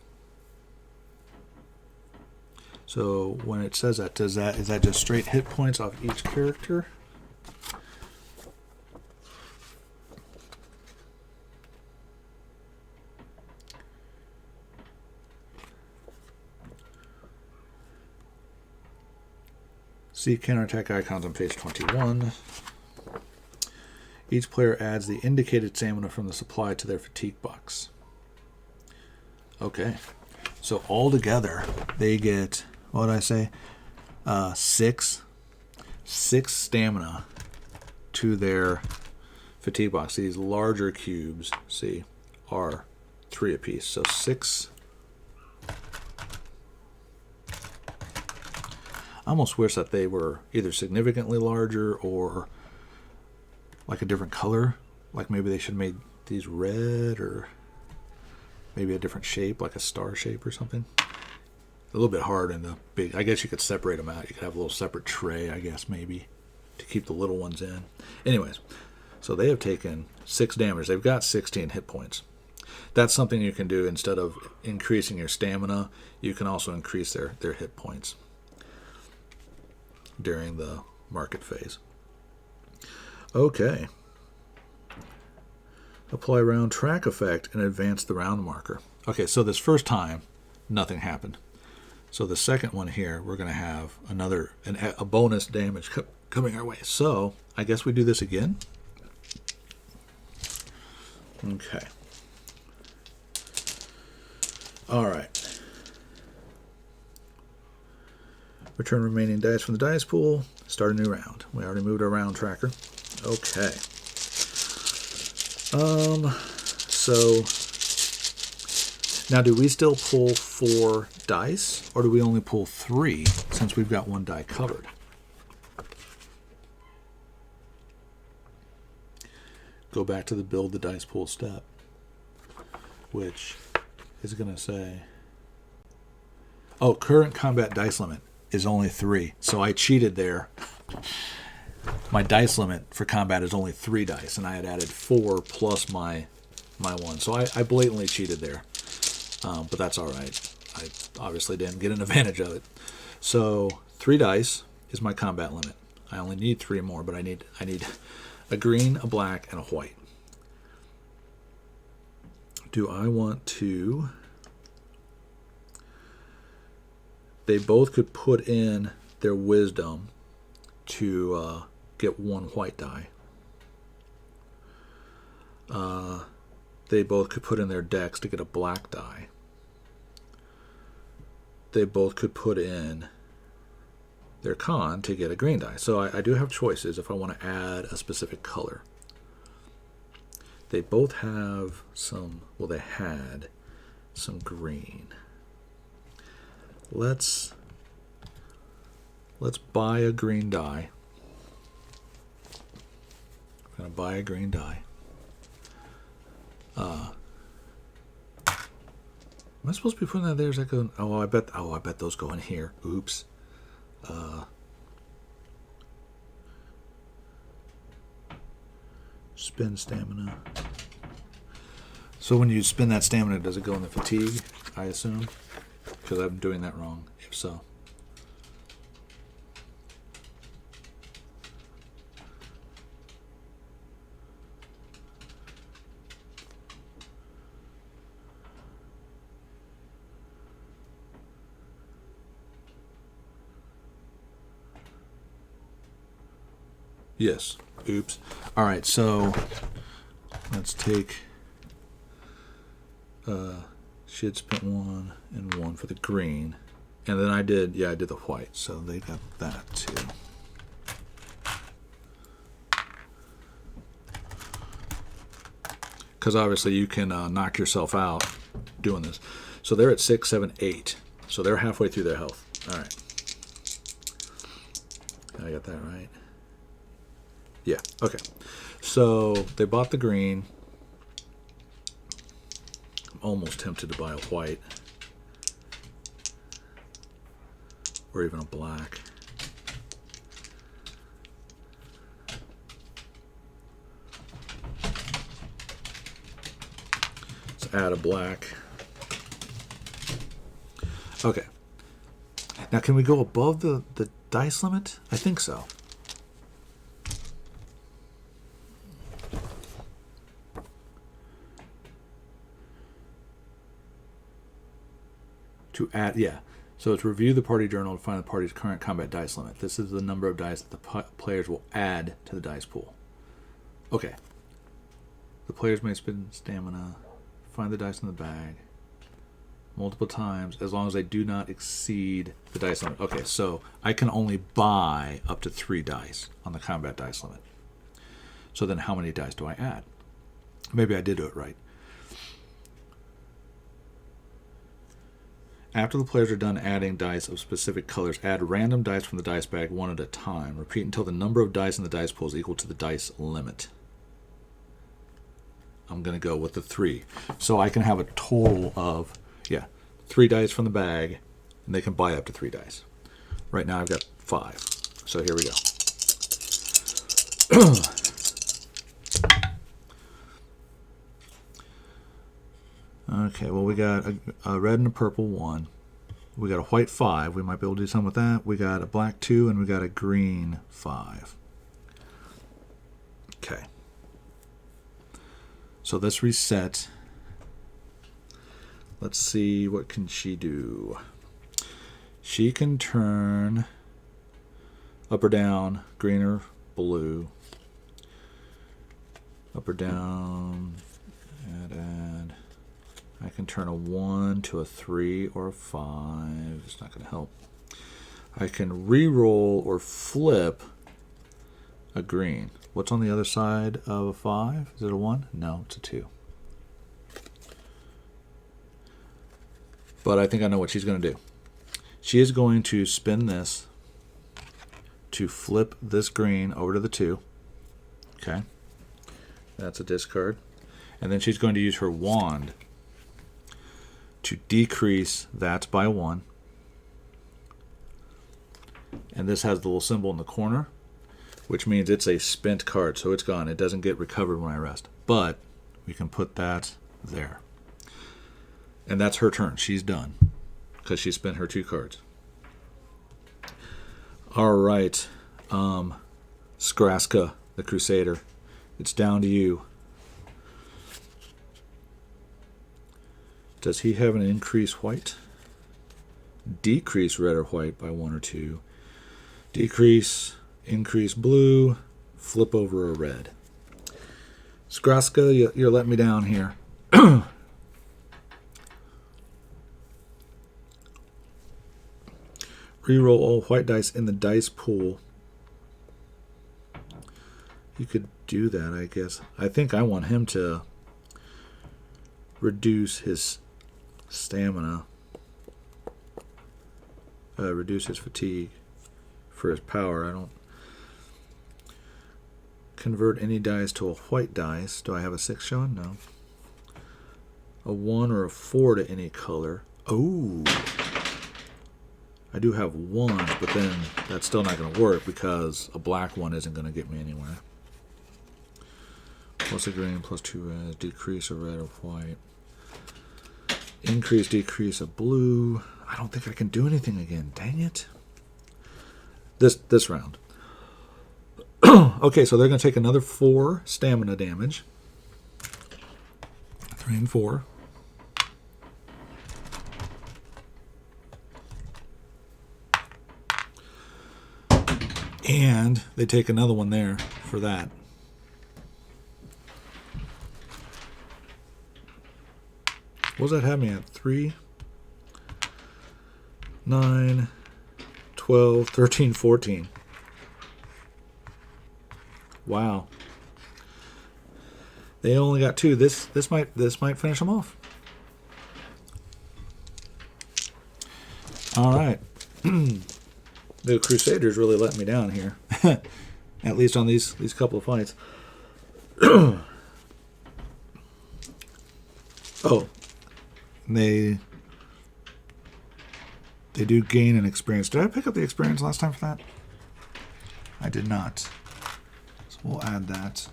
So when it says that, is that just straight hit points off each character? See counterattack icons on page 21. Each player adds the indicated stamina from the supply to their fatigue box. Okay. So altogether, they get, what did I say? 6 stamina to their fatigue box. These larger cubes, see, are 3 apiece. So 6. I almost wish that they were either significantly larger or like a different color. Like maybe they should have made these red, or maybe a different shape, like a star shape or something. A little bit hard in the big. I guess you could separate them out. You could have a little separate tray, I guess, maybe, to keep the little ones in. Anyways, so they have taken 6 damage. They've got 16 hit points. That's something you can do. Instead of increasing your stamina, you can also increase their hit points during the market phase. Okay. Apply round track effect and advance the round marker. Okay, so this first time, nothing happened. So the second one here, we're going to have a bonus damage coming our way. So I guess we do this again. Okay. All right. Return remaining dice from the dice pool. Start a new round. We already moved our round tracker. Okay. So now do we still pull 4 dice, or do we only pull 3 since we've got 1 die covered? Go back to the build the dice pool step, which is going to say, oh, current combat dice limit is only 3. So I cheated there. My dice limit for combat is only 3 dice, and I had added 4 plus my 1. So I blatantly cheated there. But that's all right. I obviously didn't get an advantage of it. So 3 dice is my combat limit. I only need 3 more, but I need a green, a black, and a white. Do I want to... They both could put in their wisdom to get 1 white die. They both could put in their dex to get a black die. They both could put in their con to get a green die. So I do have choices if I want to add a specific color. They both have some, well, they had some green. Let's buy a green die. I'm going to buy a green die. Am I supposed to be putting that there? Is that going? Oh, I bet those go in here. Oops. Spend stamina. So when you spend that stamina, does it go in the fatigue, I assume? Because I'm doing that wrong, if so. Yes. Oops. All right, so let's take she had spent 1 and 1 for the green. And then I did the white, so they got that too. Because obviously you can knock yourself out doing this. So they're at 6, 7, 8. So they're halfway through their health. All right. I got that right. Yeah, okay. So they bought the green. I'm almost tempted to buy a white. Or even a black. Let's add a black. Okay. Now can we go above the dice limit? I think so. To add, yeah. So it's review the party journal to find the party's current combat dice limit. This is the number of dice that the players will add to the dice pool. Okay. The players may spend stamina, find the dice in the bag multiple times as long as they do not exceed the dice limit. Okay, so I can only buy up to 3 dice on the combat dice limit. So then how many dice do I add? Maybe I did do it right. After the players are done adding dice of specific colors, add random dice from the dice bag 1 at a time. Repeat until the number of dice in the dice pool is equal to the dice limit. I'm going to go with the 3. So I can have a total of, 3 dice from the bag, and they can buy up to 3 dice. Right now I've got 5. So here we go. Okay, well, we got a red and a purple 1. We got a white 5. We might be able to do something with that. We got a black 2, and we got a green 5. Okay. So let's reset. Let's see, what can she do? She can turn up or down, green or blue. Up or down, add. I can turn a 1 to a 3 or a 5. It's not going to help. I can re-roll or flip a green. What's on the other side of a 5? Is it a 1? No, it's a 2. But I think I know what she's going to do. She is going to spin this to flip this green over to the 2. Okay. That's a discard. And then she's going to use her wand to decrease that by 1. And this has the little symbol in the corner, which means it's a spent card, so it's gone. It doesn't get recovered when I rest. But we can put that there. And that's her turn. She's done because she spent her 2 cards. All right. Skraska, the Crusader. It's down to you. Does he have an increase white? Decrease red or white by 1 or 2. Decrease, increase blue, flip over a red. Skraska, you're letting me down here. Reroll all white dice in the dice pool. You could do that, I guess. I think I want him to reduce his stamina, reduce his fatigue for his power. I don't convert any dice to a white dice. Do I have a 6 showing? No. A 1 or a 4 to any color. Oh, I do have 1s, but then that's still not going to work because a black 1 isn't going to get me anywhere. Plus a green, plus 2 red, decrease a red or white. Increase, decrease a blue. I don't think I can do anything again. Dang it. This round. Okay, so they're going to take another 4 stamina damage. 3 and 4. And they take another one there. for that. What does that have me at? 3, 9, 12, 13, 14. Wow. They only got 2. This might finish them off. All right. The Crusaders really let me down here. At least on these couple of fights. Oh. They do gain an experience. Did I pick up the experience last time for that? I did not. So we'll add that.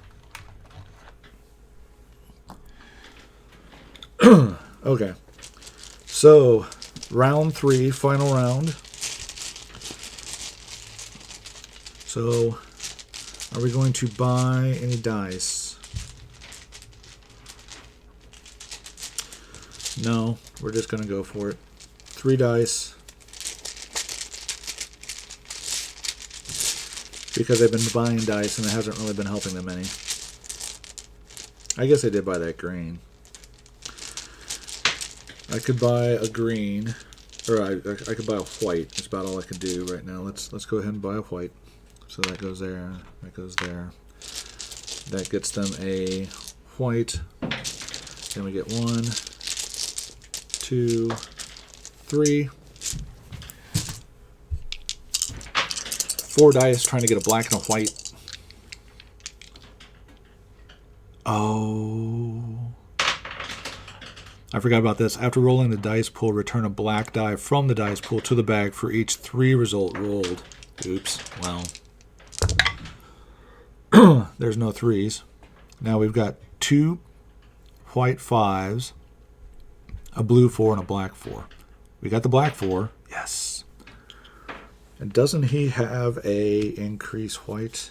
Okay. So, round 3, final round. So, are we going to buy any dice? No, we're just going to go for it. 3 dice. Because I've been buying dice and it hasn't really been helping them any. I guess I did buy that green. I could buy a green, or I could buy a white. That's about all I can do right now. Let's go ahead and buy a white. So that goes there. That goes there. That gets them a white. Then we get 1, 2, 3, 4 dice trying to get a black and a white. Oh. I forgot about this. After rolling the dice pool, return a black die from the dice pool to the bag for each 3 result rolled. Oops. Well. There's no 3s. Now we've got 2 white 5s, a blue 4, and a black 4. We got the black 4. Yes. And doesn't he have a increase white?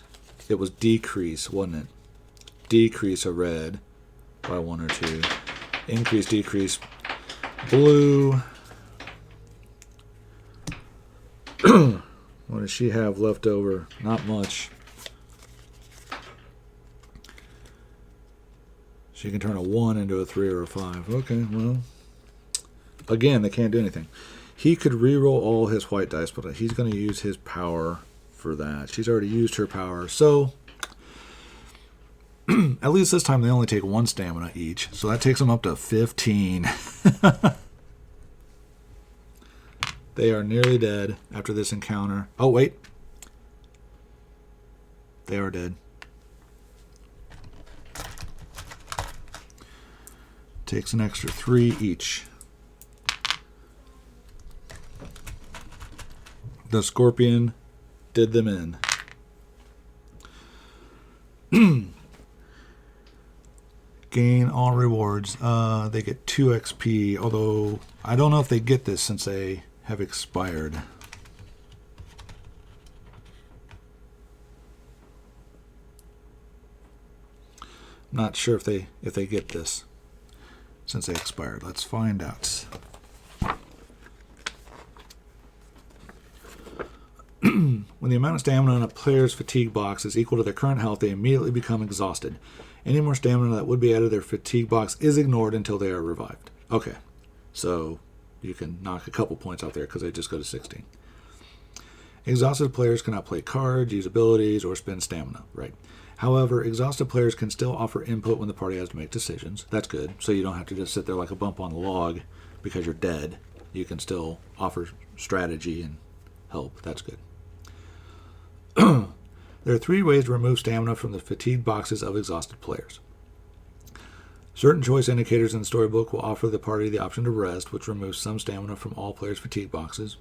It was decrease, wasn't it? Decrease a red by 1 or 2. Increase, decrease, blue. What does she have left over? Not much. She can turn a 1 into a 3 or a 5. Okay, well. Again, they can't do anything. He could re-roll all his white dice, but he's going to use his power for that. She's already used her power. So, at least this time they only take 1 stamina each. So that takes them up to 15. They are nearly dead after this encounter. Oh, wait. They are dead. Takes an extra 3 each. The scorpion did them in. Gain all rewards. They get 2 XP, although I don't know if they get this since they have expired. I'm not sure if they get this since they expired. Let's find out. When the amount of stamina in a player's fatigue box is equal to their current health, they immediately become exhausted. Any more stamina that would be added to their fatigue box is ignored until they are revived. Okay, so you can knock a couple points out there because they just go to 16. Exhausted players cannot play cards, use abilities, or spend stamina, right? However, exhausted players can still offer input when the party has to make decisions. That's good, so you don't have to just sit there like a bump on the log because you're dead. You can still offer strategy and help. That's good. There are 3 ways to remove stamina from the fatigue boxes of exhausted players. Certain choice indicators in the storybook will offer the party the option to rest, which removes some stamina from all players' fatigue boxes.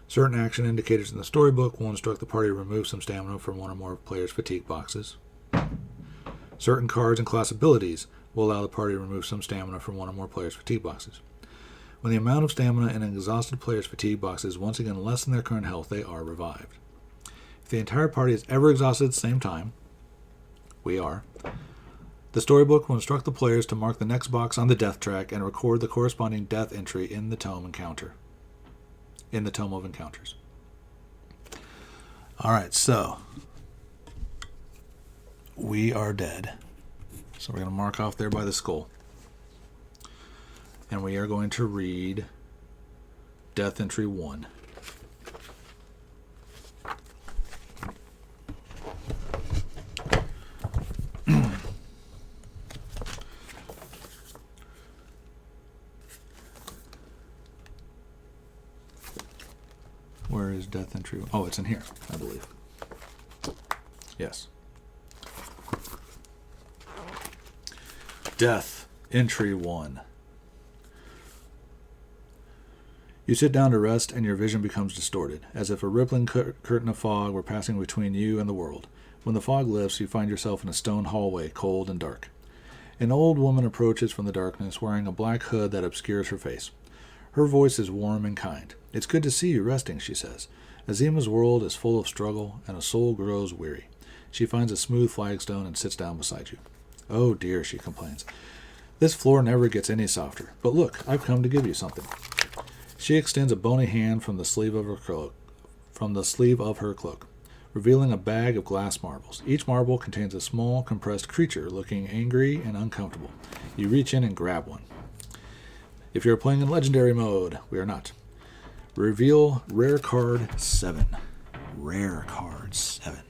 Certain action indicators in the storybook will instruct the party to remove some stamina from 1 or more players' fatigue boxes. Certain cards and class abilities will allow the party to remove some stamina from 1 or more players' fatigue boxes. When the amount of stamina in an exhausted player's fatigue box is once again less than their current health, they are revived. If the entire party is ever exhausted at the same time, we are, the storybook will instruct the players to mark the next box on the death track and record the corresponding death entry in the tome encounter. In the tome of encounters. Alright, so we are dead. So we're going to mark off there by the skull. And we are going to read Death Entry 1. Where is Death Entry? Oh, it's in here, I believe. Yes. Death Entry 1. You sit down to rest and your vision becomes distorted, as if a rippling curtain of fog were passing between you and the world. When the fog lifts, you find yourself in a stone hallway, cold and dark. An old woman approaches from the darkness, wearing a black hood that obscures her face. Her voice is warm and kind. "It's good to see you resting," she says. Azima's world is full of struggle, and a soul grows weary. She finds a smooth flagstone and sits down beside you. "Oh dear," she complains. "This floor never gets any softer. But look, I've come to give you something." She extends a bony hand from the sleeve of her cloak, revealing a bag of glass marbles. Each marble contains a small, compressed creature looking angry and uncomfortable. You reach in and grab one. If you're playing in legendary mode, we are not. Reveal Rare Card 7. Rare Card 7.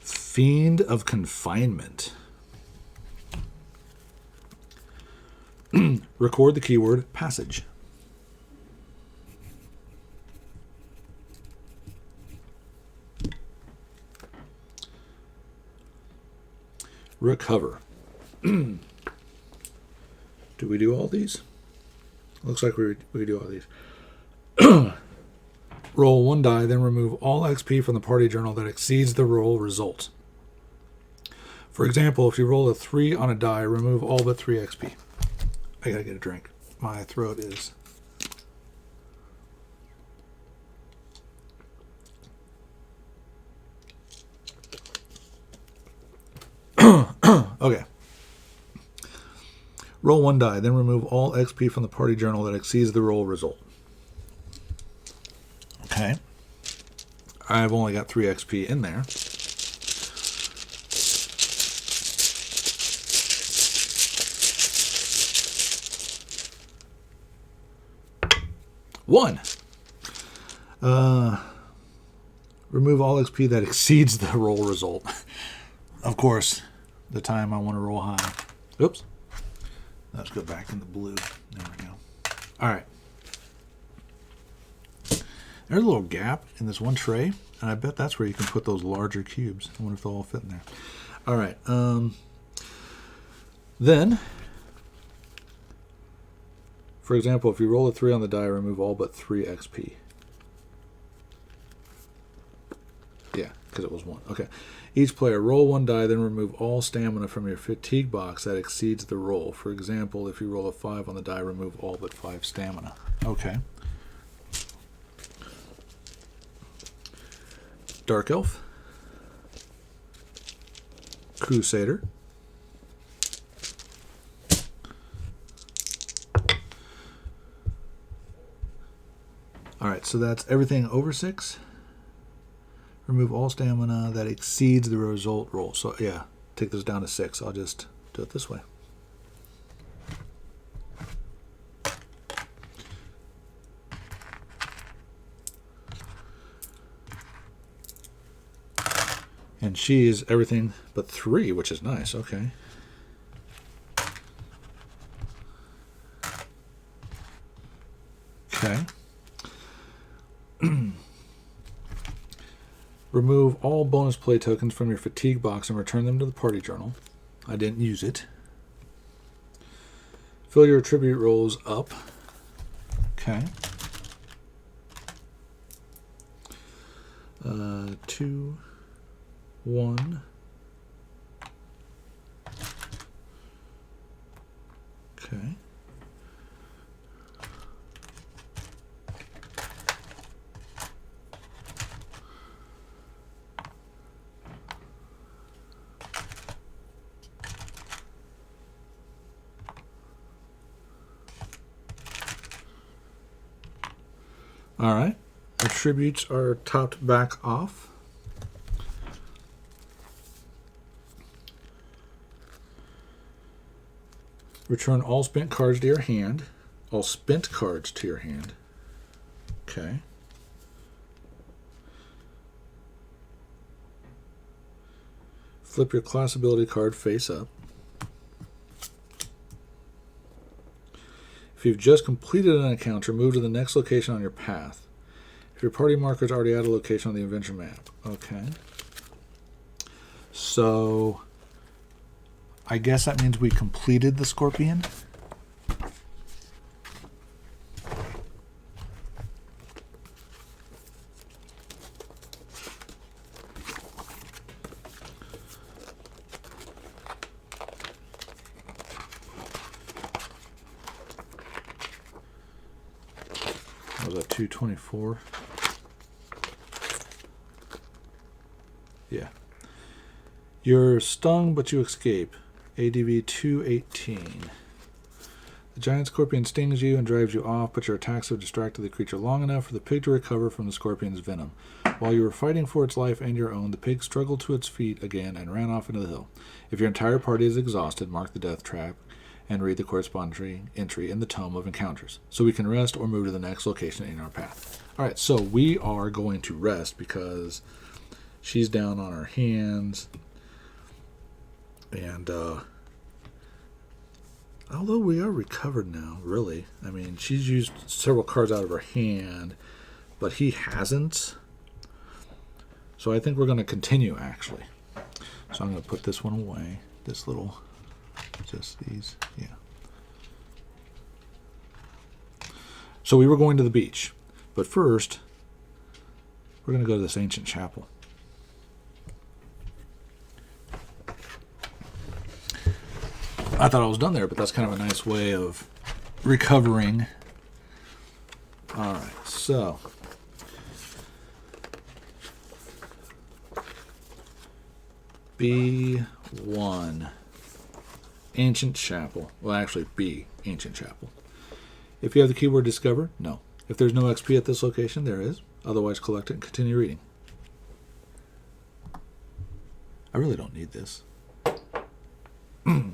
Fiend of Confinement. Record the keyword passage. Recover. Do we do all these? Looks like we do all these. Roll 1 die, then remove all XP from the party journal that exceeds the roll result. For example, if you roll a 3 on a die, remove all but 3 XP. I gotta get a drink. My throat is... Okay. Roll 1 die, then remove all XP from the party journal that exceeds the roll result. Okay. I've only got 3 XP in there. One. Remove all XP that exceeds the roll result. Of course, the time I want to roll high. Oops. Let's go back in the blue. There we go. All right. There's a little gap in this one tray, and I bet that's where you can put those larger cubes. I wonder if they'll all fit in there. All right. Then, for example, if you roll a 3 on the die, remove all but 3 XP. Yeah, because it was 1. Okay. Each player, roll 1 die, then remove all stamina from your fatigue box that exceeds the roll. For example, if you roll a 5 on the die, remove all but 5 stamina. Okay. Dark Elf. Crusader. Alright, so that's everything over 6. Remove all stamina that exceeds the result roll. So, yeah, take those down to 6. I'll just do it this way. And she is everything but 3, which is nice. Okay. Okay. Remove all bonus play tokens from your fatigue box and return them to the party journal. I didn't use it. Fill your attribute rolls up. Okay. 2, 1. Okay. All right. Attributes are topped back off. Return all spent cards to your hand. All spent cards to your hand. Okay. Flip your class ability card face up. If you've just completed an encounter, move to the next location on your path. If your party marker is already at a location on the adventure map. Okay. So, I guess that means we completed the scorpion. Was that 224? Yeah. You're stung, but you escape. ADV 218. The giant scorpion stings you and drives you off, but your attacks have distracted the creature long enough for the pig to recover from the scorpion's venom. While you were fighting for its life and your own, the pig struggled to its feet again and ran off into the hill. If your entire party is exhausted, mark the death trap and read the corresponding entry in the Tome of Encounters, so we can rest or move to the next location in our path. All right, so we are going to rest because she's down on her hands, and although we are recovered now, really, I mean, she's used several cards out of her hand, but he hasn't. So I think we're going to continue, actually. So I'm going to put this one away, this little... Just these, yeah. So we were going to the beach, but first we're going to go to this ancient chapel. I thought I was done there, but that's kind of a nice way of recovering. All right, so B1. Ancient Chapel. Well, actually, B, Ancient Chapel. If you have the keyword Discover, no. If there's no XP at this location, there is. Otherwise, collect it and continue reading. I really don't need this. When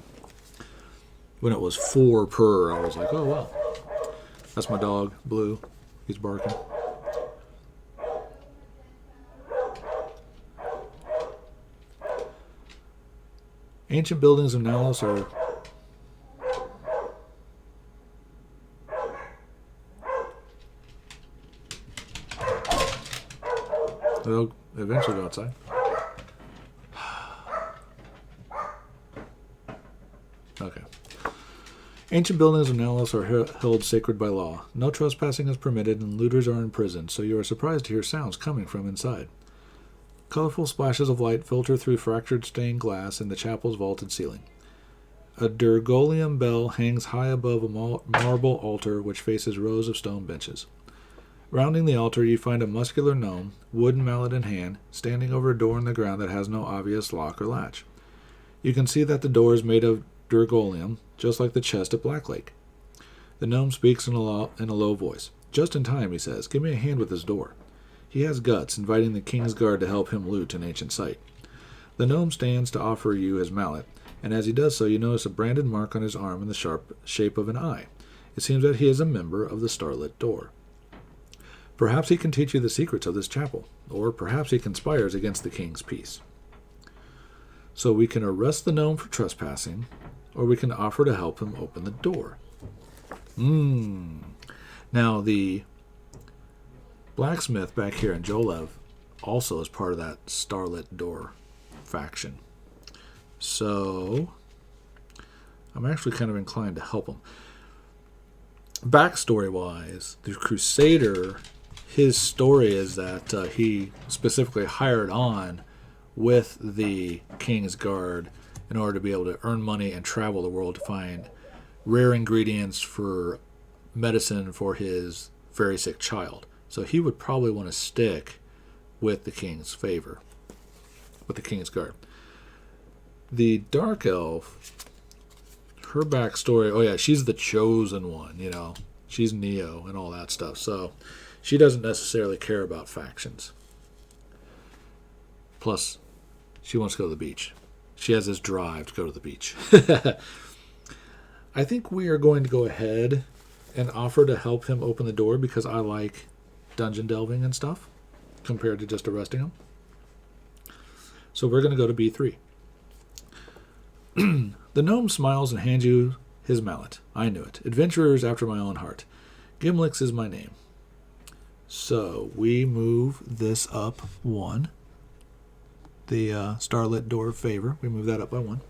it was 4 per, I was like, oh, well. That's my dog, Blue. He's barking. Ancient buildings of Nalos are... They'll eventually go outside. Okay. Ancient buildings of Nalos are held sacred by law. No trespassing is permitted and looters are imprisoned, so you are surprised to hear sounds coming from inside. Colorful splashes of light filter through fractured stained glass in the chapel's vaulted ceiling. A Durgolium bell hangs high above a marble altar which faces rows of stone benches. Rounding the altar, you find a muscular gnome, wooden mallet in hand, standing over a door in the ground that has no obvious lock or latch. You can see that the door is made of Durgolium, just like the chest at Blacklake. The gnome speaks in a low voice. Just in time, he says. Give me a hand with this door. He has guts, inviting the king's guard to help him loot an ancient site. The gnome stands to offer you his mallet, and as he does so, you notice a branded mark on his arm in the sharp shape of an eye. It seems that he is a member of the Starlit Door. Perhaps he can teach you the secrets of this chapel, or perhaps he conspires against the king's peace. So we can arrest the gnome for trespassing, or we can offer to help him open the door. Now, the blacksmith back here in Jolev also is part of that Starlit Door faction. So I'm actually kind of inclined to help him. Backstory-wise, the Crusader, his story is that he specifically hired on with the King's Guard in order to be able to earn money and travel the world to find rare ingredients for medicine for his very sick child. So he would probably want to stick with the King's favor, with the King's Guard. The Dark Elf, her backstory, oh yeah, she's the chosen one, you know. She's Neo and all that stuff. So She doesn't necessarily care about factions. Plus, she wants to go to the beach. She has this drive to go to the beach. I think we are going to go ahead and offer to help him open the door because I like dungeon delving and stuff compared to just arresting him. So we're going to go to B3. The gnome smiles and hands you his mallet. I knew it. Adventurers after my own heart. Gimlix is my name. So we move this up 1. The starlit door of favor. We move that up by 1.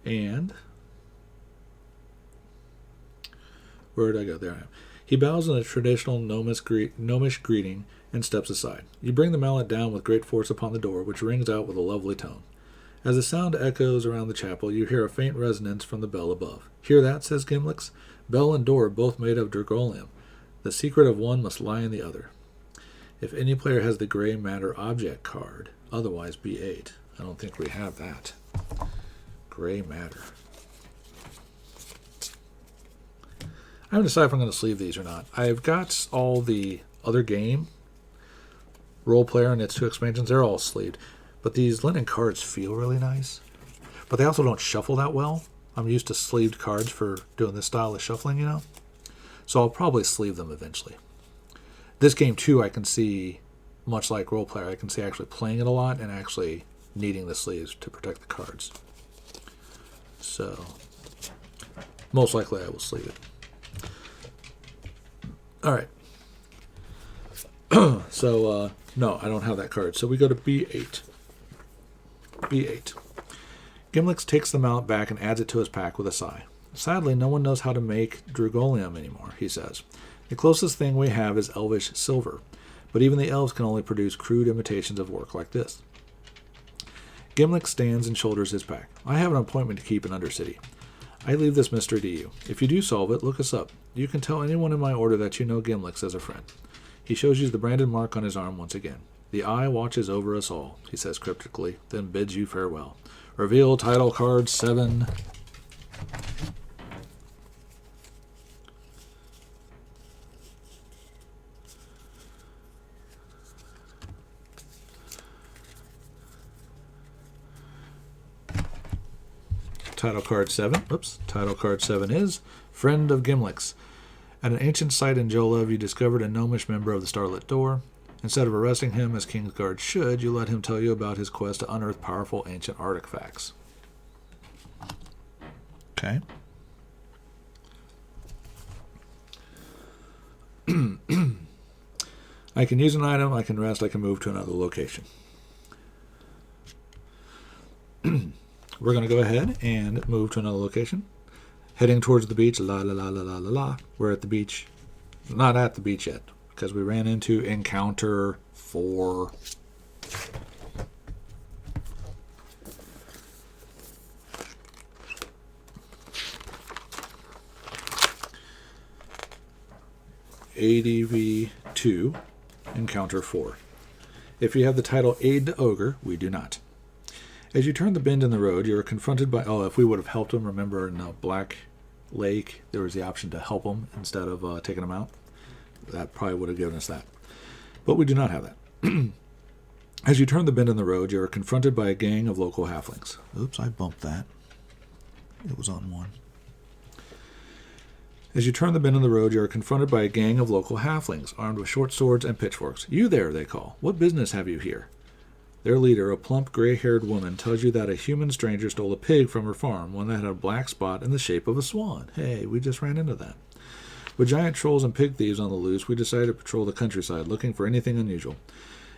And where did I go? There I am. He bows in a traditional gnomish greeting and steps aside. You bring the mallet down with great force upon the door, which rings out with a lovely tone. As the sound echoes around the chapel, you hear a faint resonance from the bell above. Hear that, says Gimlix. Bell and door both made of dragolium. The secret of one must lie in the other. If any player has the gray matter object card, otherwise B8. I don't think we have that. Gray matter. I haven't decided if I'm going to sleeve these or not. I've got all the other game, Role Player and its 2 expansions. They're all sleeved. But these linen cards feel really nice. But they also don't shuffle that well. I'm used to sleeved cards for doing this style of shuffling, you know. So I'll probably sleeve them eventually. This game, too, I can see, much like Role Player, I can see actually playing it a lot and actually needing the sleeves to protect the cards. So, most likely I will sleeve it. Alright. So, no, I don't have that card. So we go to B8. B8. Gimlix takes the mallet back and adds it to his pack with a sigh. Sadly, no one knows how to make dragolium anymore, he says. The closest thing we have is elvish silver, but even the elves can only produce crude imitations of work like this. Gimlix stands and shoulders his pack. I have an appointment to keep in Undercity. I leave this mystery to you. If you do solve it, look us up. You can tell anyone in my order that you know Gimlix as a friend. He shows you the branded mark on his arm once again. The eye watches over us all, he says cryptically, then bids you farewell. Reveal title card 7. Title card 7. Oops. Title card 7 is Friend of Gimlix. At an ancient site in Jolev, you discovered a gnomish member of the Starlit Door. Instead of arresting him as Kingsguard should, you let him tell you about his quest to unearth powerful ancient artifacts. Okay. I can use an item, I can rest, I can move to another location. We're going to go ahead and move to another location. Heading towards the beach. La la la la la la la. We're at the beach. Not at the beach yet, because we ran into encounter 4. ADV 2, encounter 4. If you have the title Aid to Ogre, we do not. As you turn the bend in the road, you are confronted by... Oh, if we would have helped him, remember in Black Lake, there was the option to help him instead of taking him out. That probably would have given us that. But we do not have that. As you turn the bend in the road, you are confronted by a gang of local halflings. Oops, I bumped that. It was on 1. As you turn the bend in the road, you are confronted by a gang of local halflings, armed with short swords and pitchforks. You there, they call. What business have you here? Their leader, a plump, gray-haired woman, tells you that a human stranger stole a pig from her farm, one that had a black spot in the shape of a swan. Hey, we just ran into that. With giant trolls and pig thieves on the loose, we decided to patrol the countryside, looking for anything unusual.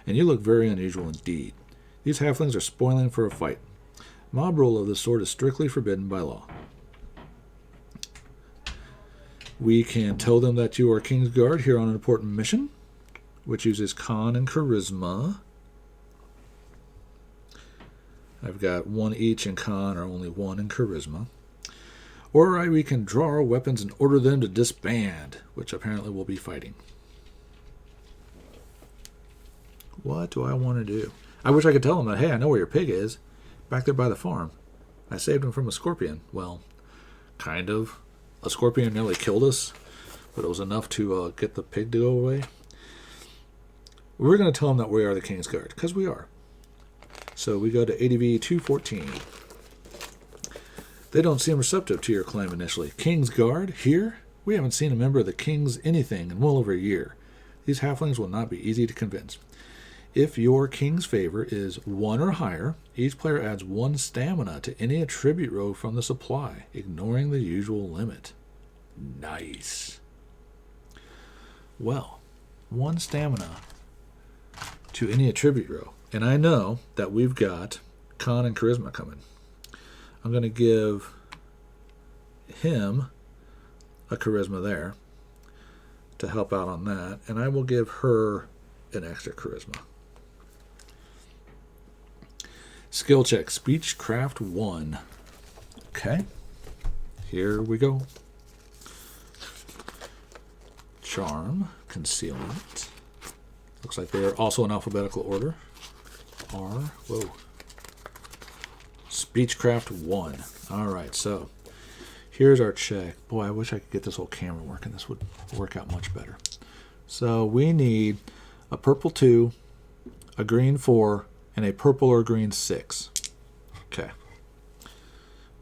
And you look very unusual indeed. These halflings are spoiling for a fight. Mob rule of this sort is strictly forbidden by law. We can tell them that you are Kingsguard here on an important mission, which uses con and charisma. I've got 1 each in con, or only 1 in charisma. Or we can draw our weapons and order them to disband, which apparently we'll be fighting. What do I want to do? I wish I could tell them that, hey, I know where your pig is. Back there by the farm. I saved him from a scorpion. Well, kind of. A scorpion nearly killed us. but it was enough to get the pig to go away. We're going to tell them that we are the King's Guard, because we are. So we go to ADV 214. They don't seem receptive to your claim initially. King's Guard? Here? We haven't seen a member of the King's anything in well over a year. These halflings will not be easy to convince. If your King's favor is 1 or higher, each player adds 1 stamina to any attribute row from the supply, ignoring the usual limit. Nice. Well, 1 stamina to any attribute row. And I know that we've got Con and Charisma coming. I'm going to give him a Charisma there to help out on that. And I will give her an extra Charisma. Skill check. Speechcraft 1. Okay. Here we go. Charm. Concealment. Looks like they are also in alphabetical order. R. Whoa. Speechcraft 1. Alright, so here's our check. Boy, I wish I could get this whole camera working. This would work out much better. So we need a purple 2, a green 4, and a purple or green 6. Okay.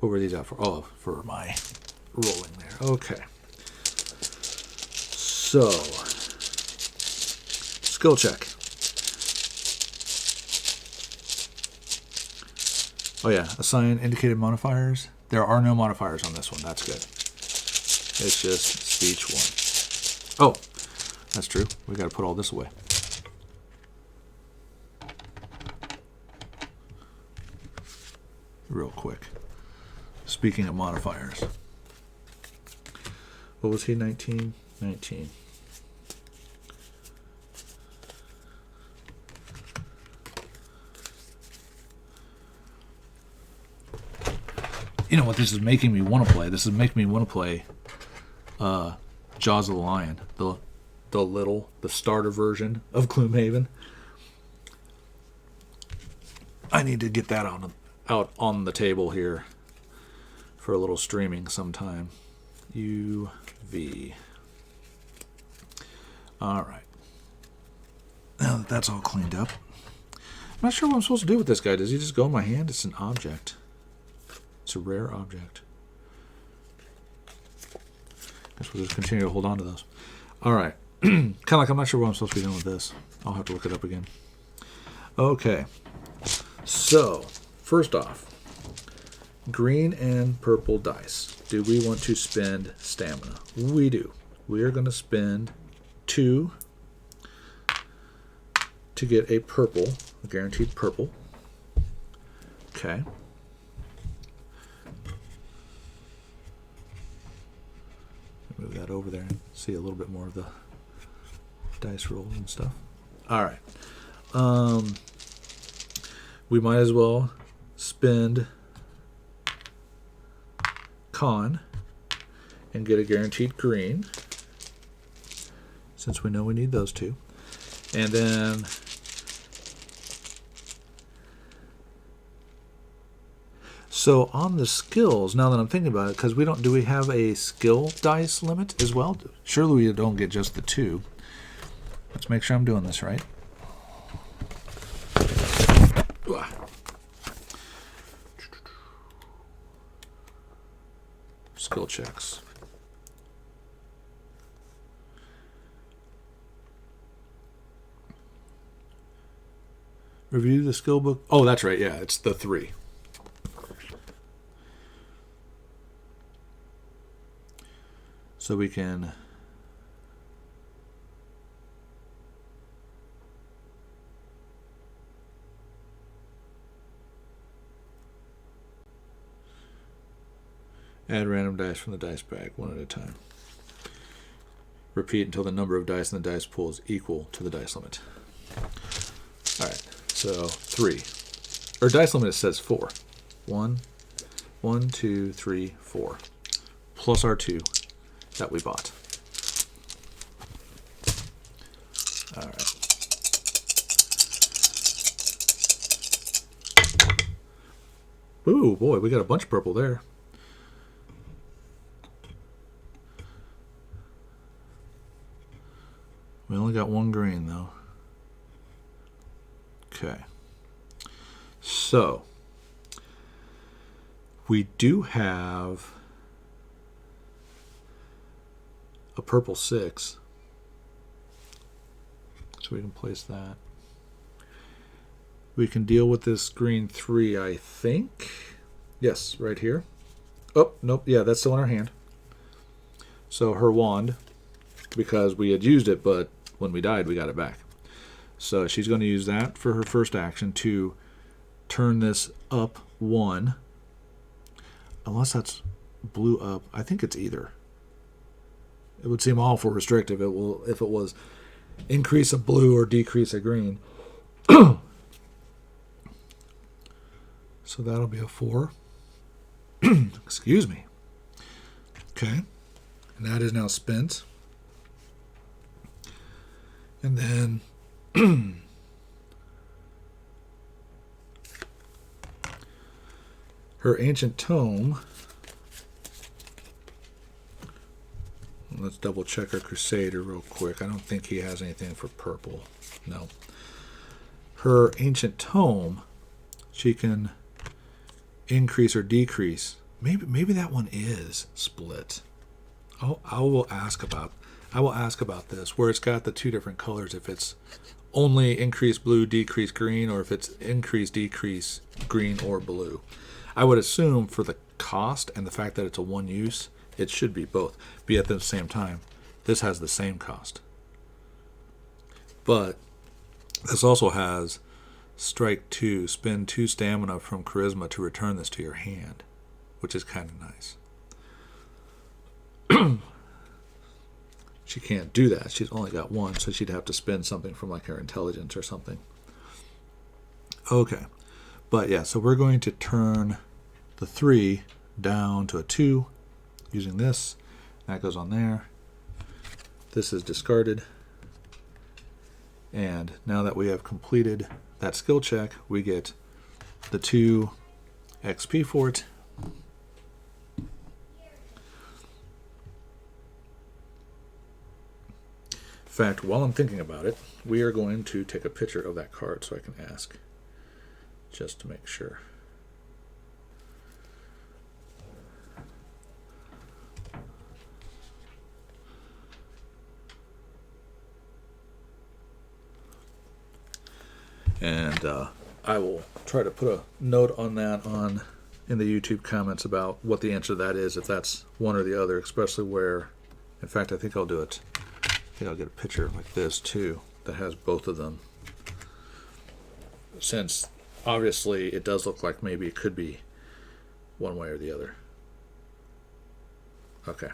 What were these out for? Oh, for my rolling there. Okay. So, skill check. Oh yeah, assign indicated modifiers. There are no modifiers on this one. That's good. It's just speech 1. Oh, that's true. We got to put all this away. Real quick. Speaking of modifiers. What was he? 19? 19. You know what this is making me want to play? This is making me want to play Jaws of the Lion. The starter version of Gloomhaven. I need to get that out on the table here for a little streaming sometime. UV. Alright. Now that that's all cleaned up. I'm not sure what I'm supposed to do with this guy. Does he just go in my hand? It's an object. It's a rare object. Guess we'll just continue to hold on to those. Alright. Kind of like I'm not sure what I'm supposed to be doing with this. I'll have to look it up again. Okay. So, first off, green and purple dice. Do we want to spend stamina? We do. We are going to spend 2 to get a purple, a guaranteed purple. Okay. Move that over there and see a little bit more of the dice rolls and stuff. All right. We might as well spend con and get a guaranteed green, since we know we need those 2. And then so on the skills, now that I'm thinking about it, because do we have a skill dice limit as well? Surely we don't get just the 2. Let's make sure I'm doing this right. Skill checks. Review the skill book. Oh, that's right. Yeah, it's the 3. So we can add random dice from the dice bag, 1 at a time. Repeat until the number of dice in the dice pool is equal to the dice limit. Alright, so 3. Or dice limit says 4. 1, 2, 3, 4. Plus our 2 that we bought. Alright. Ooh, boy, we got a bunch of purple there. We only got one green, though. Okay. So, we do have a purple 6. So we can place that. We can deal with this green 3, I think. Yes, right here. Oh, nope. Yeah, that's still in her hand. So her wand, because we had used it, but when we died, we got it back. So she's going to use that for her first action to turn this up 1. Unless that's blue up. I think it's either. It would seem awful restrictive if it was increase a blue or decrease a green. So that'll be a 4. Excuse me. Okay. And that is now spent. And then her ancient tome. Let's double check our Crusader real quick. I don't think he has anything for purple. No. Her ancient tome, she can increase or decrease. Maybe that one is split. I will ask about this, where it's got the 2 different colors, if it's only increase blue, decrease green, or if it's increase, decrease green or blue. I would assume for the cost and the fact that it's a one use, it should be both. Be at the same time, this has the same cost. But this also has strike 2, spend 2 stamina from charisma to return this to your hand, which is kind of nice. She can't do that. She's only got 1, so she'd have to spend something from like her intelligence or something. Okay. But yeah, so we're going to turn the 3 down to a 2 using this. That goes on there. This is discarded. And now that we have completed that skill check, we get the 2 XP for it. In fact, while I'm thinking about it, we are going to take a picture of that card so I can ask, just to make sure. And I will try to put a note on that in the YouTube comments about what the answer to that is, if that's one or the other, especially where, in fact, I think I'll do it. I think I'll get a picture like this too that has both of them, since obviously it does look like maybe it could be one way or the other. Okay.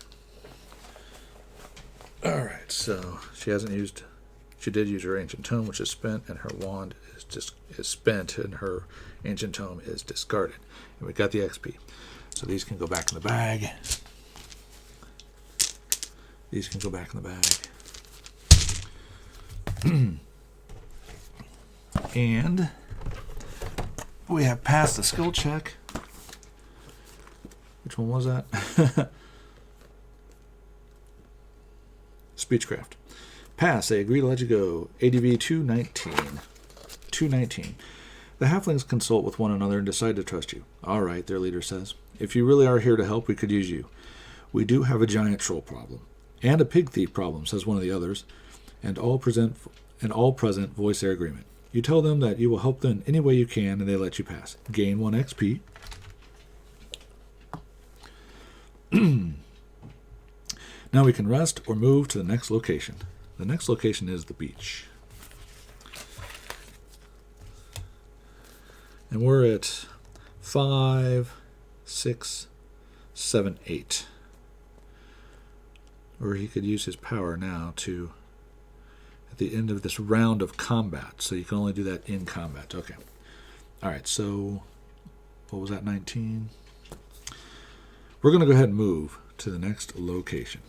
Alright, so she did use her ancient tome, which is spent, and her wand is spent, and her ancient tome is discarded. And we got the XP. So these can go back in the bag. These can go back in the bag. And we have passed the skill check. Which one was that? Speechcraft. Pass. They agree to let you go. ADV 219. 219. The halflings consult with one another and decide to trust you. All right, their leader says. If you really are here to help, we could use you. We do have a giant troll problem. And a pig thief problem, says one of the others. And all present voice their agreement. You tell them that you will help them any way you can, and they let you pass. Gain 1 XP. Now we can rest or move to the next location. The next location is the beach. And we're at 5, 6, 7, 8. Or he could use his power now to, at the end of this round of combat. So you can only do that in combat. Okay. All right, so what was that, 19? We're going to go ahead and move to the next location.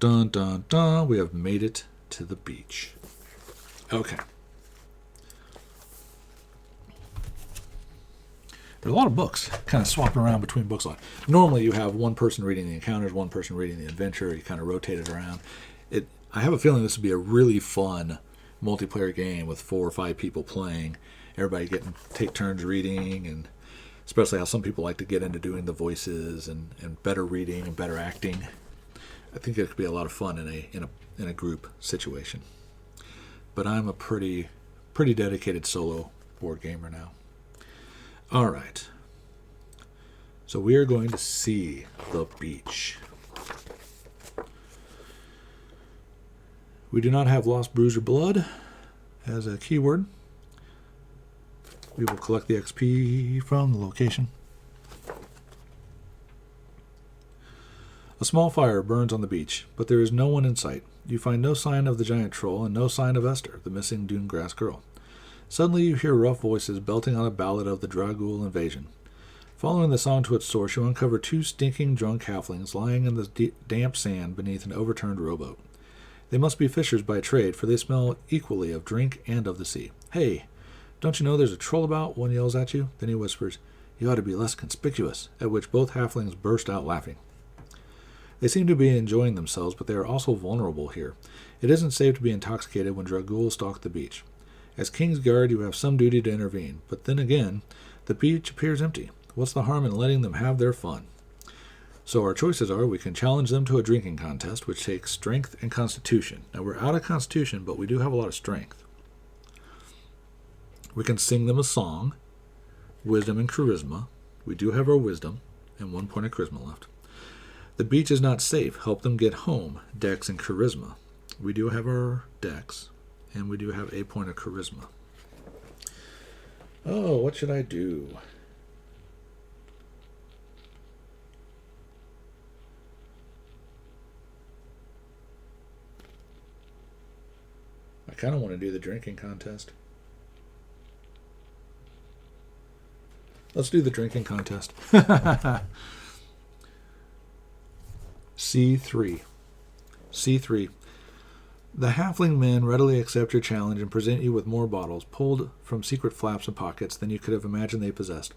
Dun, dun, dun. We have made it to the beach. Okay. There's a lot of books, kind of swapping around between books a lot. Normally you have one person reading the encounters, one person reading the adventure. You kind of rotate it around. I have a feeling this would be a really fun multiplayer game with 4 or 5 people playing. Everybody take turns reading, and especially how some people like to get into doing the voices and better reading and better acting. I think it could be a lot of fun in a group situation. But I'm a pretty dedicated solo board gamer now. All right. So we are going to see the beach. We do not have lost, bruise, or blood as a keyword. We will collect the XP from the location. A small fire burns on the beach, but there is no one in sight. You find no sign of the giant troll and no sign of Esther, the missing dune grass girl. Suddenly you hear rough voices belting on a ballad of the Dragul invasion. Following the song to its source, you uncover 2 stinking drunk halflings lying in the damp sand beneath an overturned rowboat. They must be fishers by trade, for they smell equally of drink and of the sea. "Hey, don't you know there's a troll about?" one yells at you. Then he whispers, "You ought to be less conspicuous," at which both halflings burst out laughing. They seem to be enjoying themselves, but they are also vulnerable here. It isn't safe to be intoxicated when Dragul stalk the beach. As King's Guard, you have some duty to intervene, but then again, the beach appears empty. What's the harm in letting them have their fun? So our choices are: we can challenge them to a drinking contest, which takes strength and constitution. Now we're out of constitution, but we do have a lot of strength. We can sing them a song, wisdom and charisma. We do have our wisdom, and 1 point of charisma left. The beach is not safe. Help them get home, dex and charisma. We do have our dex, and we do have a point of charisma. Oh, what should I do? I kind of want to do the drinking contest. Let's do the drinking contest. C3. C3. The halfling men readily accept your challenge and present you with more bottles, pulled from secret flaps and pockets than you could have imagined they possessed.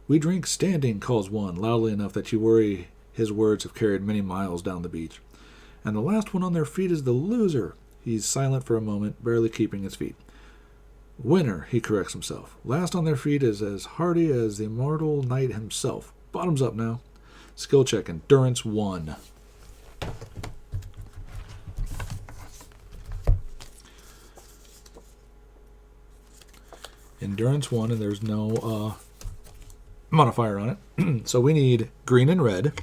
"We drink standing," calls one, loudly enough that you worry his words have carried many miles down the beach. "And the last one on their feet is the loser." He's silent for a moment, barely keeping his feet. "Winner," he corrects himself. "Last on their feet is as hardy as the immortal knight himself. Bottoms up now." Skill check, endurance 1. Endurance 1, and there's no modifier on it. So we need green and red.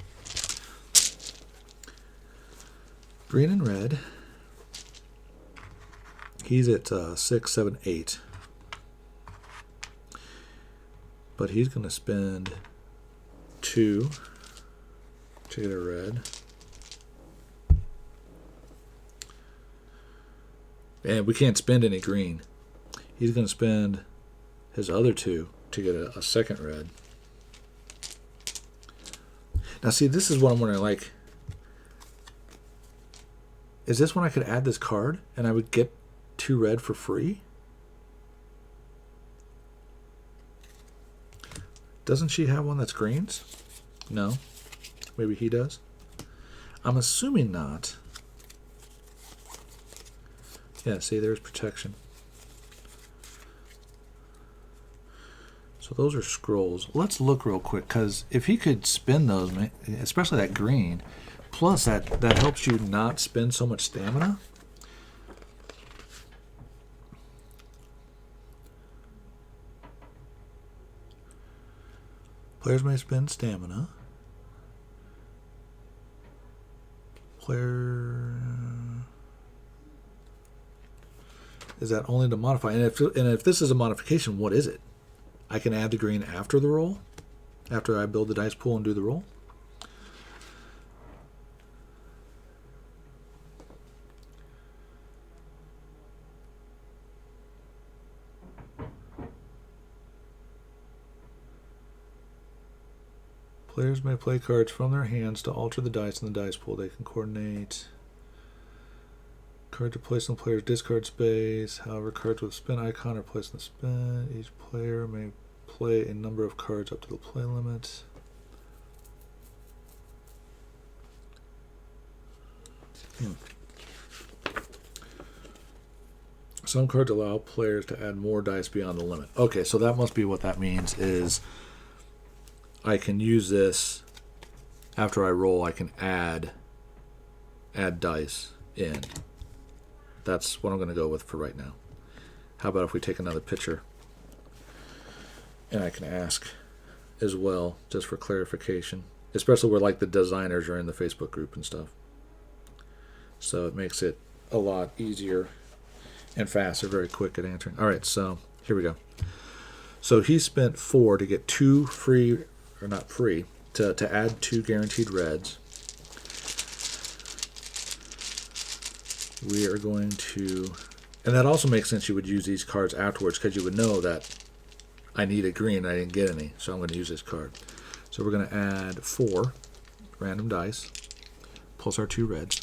Green and red. He's at 6, 7, 8. But he's going to spend 2 to get a red. And we can't spend any green. He's going to spend his other 2 to get a second red. Now see, this is what I'm wondering, like, is this when I could add this card and I would get 2 red for free? Doesn't she have one that's greens? No. Maybe he does. I'm assuming not. Yeah, see, there's protection. So those are scrolls. Let's look real quick, because if he could spend those, especially that green, plus that helps you not spend so much stamina. Players may spend stamina. Player... Is that only to modify? And if this is a modification, what is it? I can add the green after the roll? After I build the dice pool and do the roll? Players may play cards from their hands to alter the dice in the dice pool. They can coordinate cards are placed in the player's discard space. However, cards with spin icon are placed in the spin. Each player may play a number of cards up to the play limit. Some cards allow players to add more dice beyond the limit. Okay, so that must be what that means, is I can use this after I roll. I can add dice in. That's what I'm going to go with for right now. How about if we take another picture and I can ask as well, just for clarification, especially where like the designers are in the Facebook group and stuff. So it makes it a lot easier and faster, very quick at answering. All right, so here we go. So he spent 4 to get 2 free, or not free, to add 2 guaranteed reds. We are going to, and that also makes sense you would use these cards afterwards, because you would know that I need a green and I didn't get any, so I'm going to use this card. So we're going to add 4 random dice, plus our 2 reds.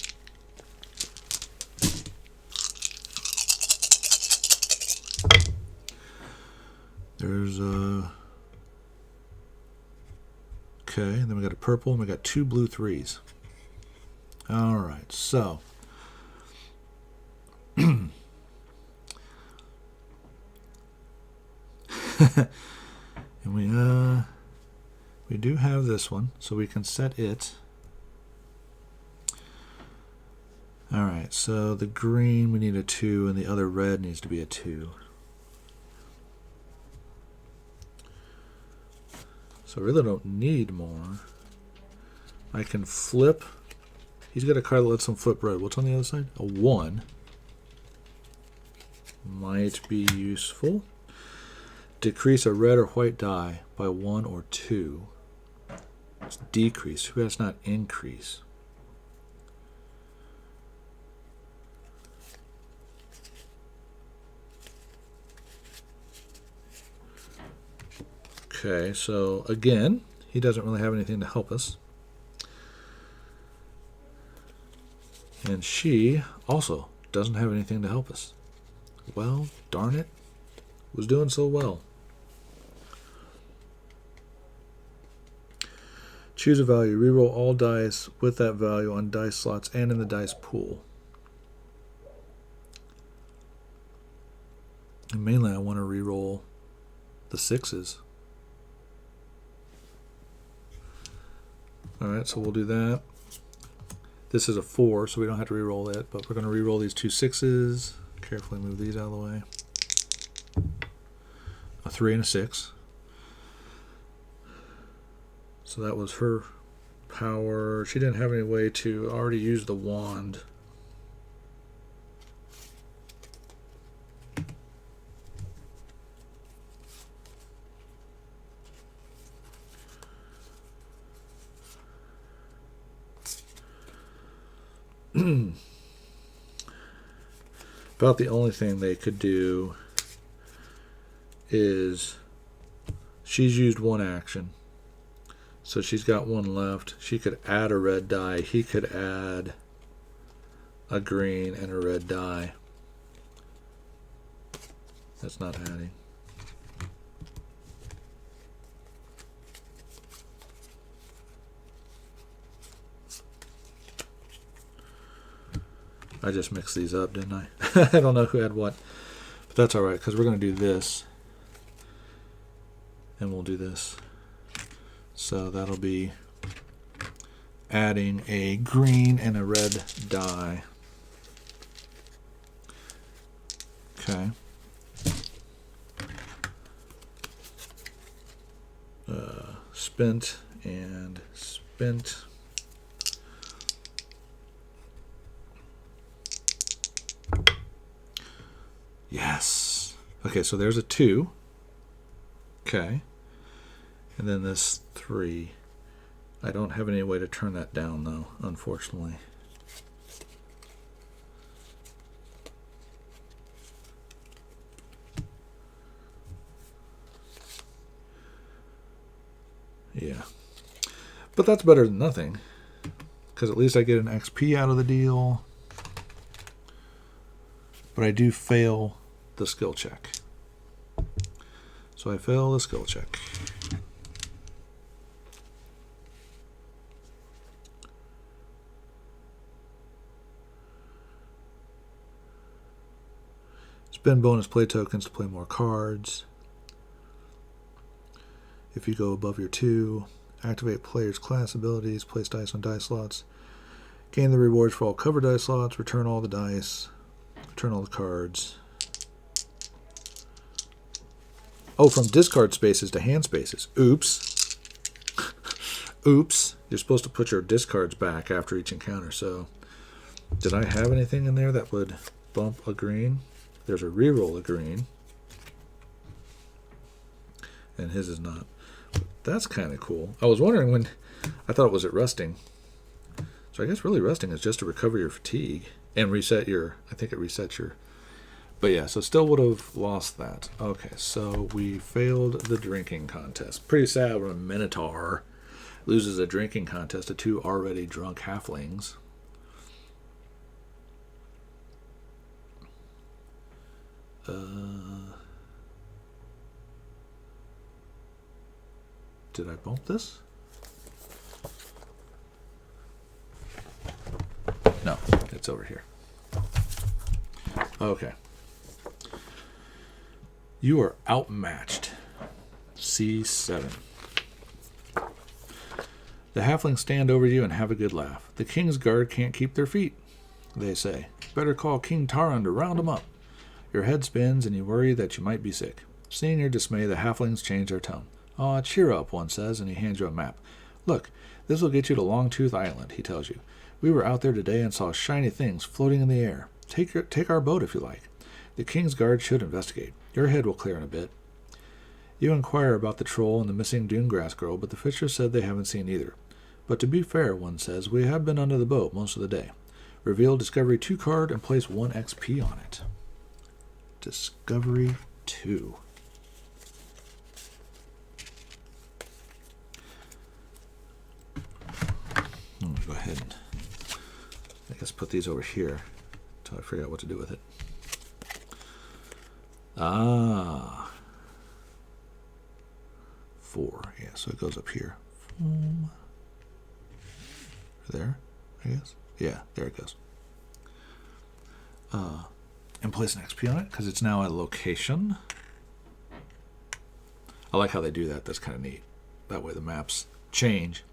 There's a... Okay, and then we got a purple, and we got 2 blue 3s. All right, so... and we do have this one, so we can set it. All right, so the green, we need a 2, and the other red needs to be a 2. So I really don't need more. I can flip. He's got a card that lets him flip red. What's on the other side? A 1. Might be useful. Decrease a red or white die by 1 or 2. It's decrease. Who has not increase? Okay, so again, he doesn't really have anything to help us. And she also doesn't have anything to help us. Well, darn it. Was doing so well. Choose a value. Reroll all dice with that value on dice slots and in the dice pool. And mainly I want to reroll the 6s. Alright, so we'll do that. This is a 4, so we don't have to re-roll it, but we're going to re-roll these 2 6s. Carefully move these out of the way. A 3 and a 6. So that was her power. She didn't have any way to already use the wand. About the only thing they could do is she's used 1 action, so she's got 1 left. She could add a red die. He could add a green and a red die. That's not adding. I just mixed these up, didn't I? I don't know who had what. But that's alright, because we're going to do this. And we'll do this. So that'll be adding a green and a red die. Okay. Spent and spent. Yes. Okay, so there's a 2. Okay. And then this 3. I don't have any way to turn that down, though, unfortunately. Yeah. But that's better than nothing, because at least I get an XP out of the deal. But I do fail the skill check. So I fail the skill check. Spend bonus play tokens to play more cards. If you go above your 2, activate player's class abilities, place dice on dice slots. Gain the rewards for all cover dice slots, return all the dice, return all the cards. Oh, from discard spaces to hand spaces. Oops. Oops. You're supposed to put your discards back after each encounter, so did I have anything in there that would bump a green? There's a reroll of green. And his is not. That's kind of cool. I was wondering when I thought it was at resting. So I guess really resting is just to recover your fatigue and reset your, I think it resets your, but yeah, so still would have lost that. Okay, so we failed the drinking contest. Pretty sad when a Minotaur loses a drinking contest to 2 already drunk halflings. Did I bump this? No, it's over here. Okay. You are outmatched. C7. The halflings stand over you and have a good laugh. The king's guard can't keep their feet, they say. Better call King Taran to round them up. Your head spins and you worry that you might be sick. Seeing your dismay, the halflings change their tone. Aw, cheer up, one says, and he hands you a map. Look, this will get you to Longtooth Island, he tells you. We were out there today and saw shiny things floating in the air. Take our boat if you like. The king's guard should investigate. Your head will clear in a bit. You inquire about the troll and the missing Dunegrass girl, but the fishers said they haven't seen either. But to be fair, one says, we have been under the boat most of the day. Reveal Discovery 2 card and place 1 XP on it. Discovery 2. I'm going to go ahead and I guess put these over here until I figure out what to do with it. Ah. 4. Yeah, so it goes up here. There, I guess. Yeah, there it goes. And place an XP on it because it's now a location. I like how they do that. That's kind of neat. That way the maps change.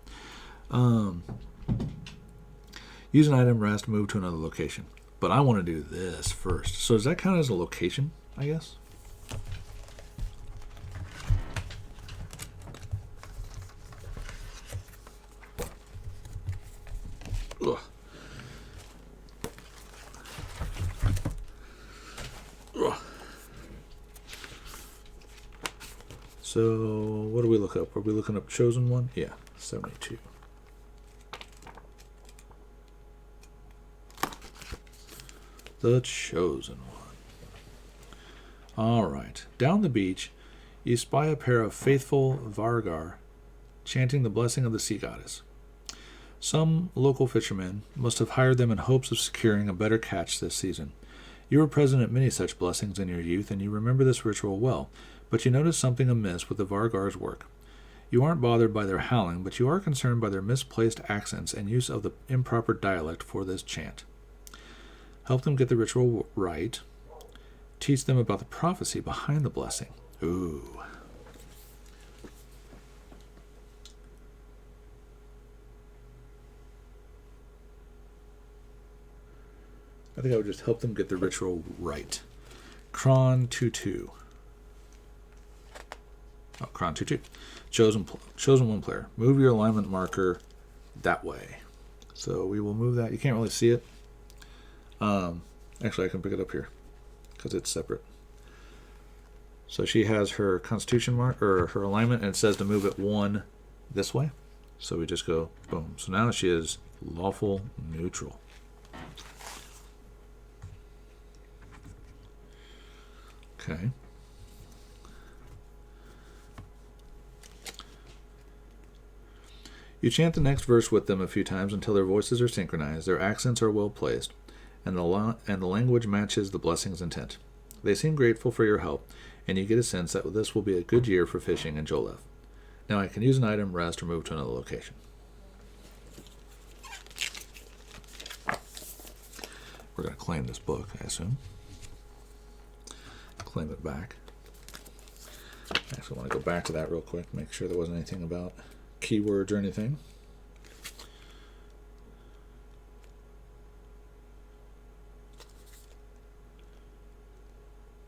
Use an item rest, move to another location. But I want to do this first. So does that count as a location, I guess? Ugh. Ugh. So what do we look up? Are we looking up Chosen One? Yeah, 72. The Chosen One. All right. Down the beach, you spy a pair of faithful Vargar chanting the blessing of the sea goddess. Some local fishermen must have hired them in hopes of securing a better catch this season. You were present at many such blessings in your youth, and you remember this ritual well, but you notice something amiss with the Vargar's work. You aren't bothered by their howling, but you are concerned by their misplaced accents and use of the improper dialect for this chant. Help them get the ritual right. Teach them about the prophecy behind the blessing. Ooh. I think I would just help them get the ritual right. Cron 2-2. Oh, Cron 2-2. Chosen one player. Move your alignment marker that way. So we will move that. You can't really see it. Actually, I can pick it up here because it's separate. So she has her constitution mark or her alignment, and it says to move it 1 this way. So we just go boom. So now she is lawful neutral. Okay. You chant the next verse with them a few times until their voices are synchronized, their accents are well placed, and the language matches the blessing's intent. They seem grateful for your help, and you get a sense that this will be a good year for fishing in Jolef. Now I can use an item, rest, or move to another location. We're going to claim this book, I assume. Claim it back. Actually, I want to go back to that real quick, make sure there wasn't anything about keywords or anything.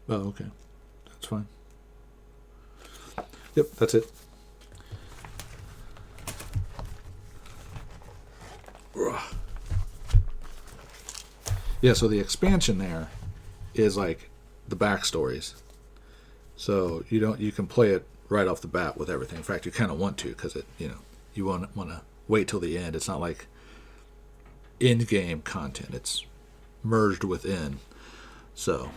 Oh, okay. That's fine. Yep, that's it. Yeah, so the expansion there is like the backstories. So you can play it right off the bat with everything. In fact, you kind of want to, because you want to wait till the end. It's not like in-game content. It's merged within. So,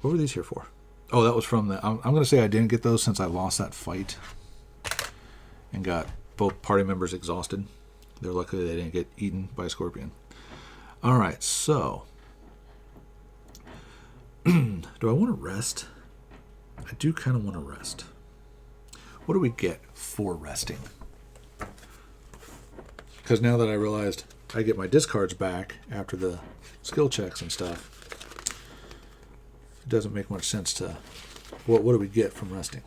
what were these here for? Oh, that was from the... I'm going to say I didn't get those since I lost that fight and got both party members exhausted. They're lucky they didn't get eaten by a scorpion. All right, so do I want to rest? I do kind of want to rest. What do we get for resting? Because now that I realized I get my discards back after the skill checks and stuff, it doesn't make much sense to... What do we get from resting?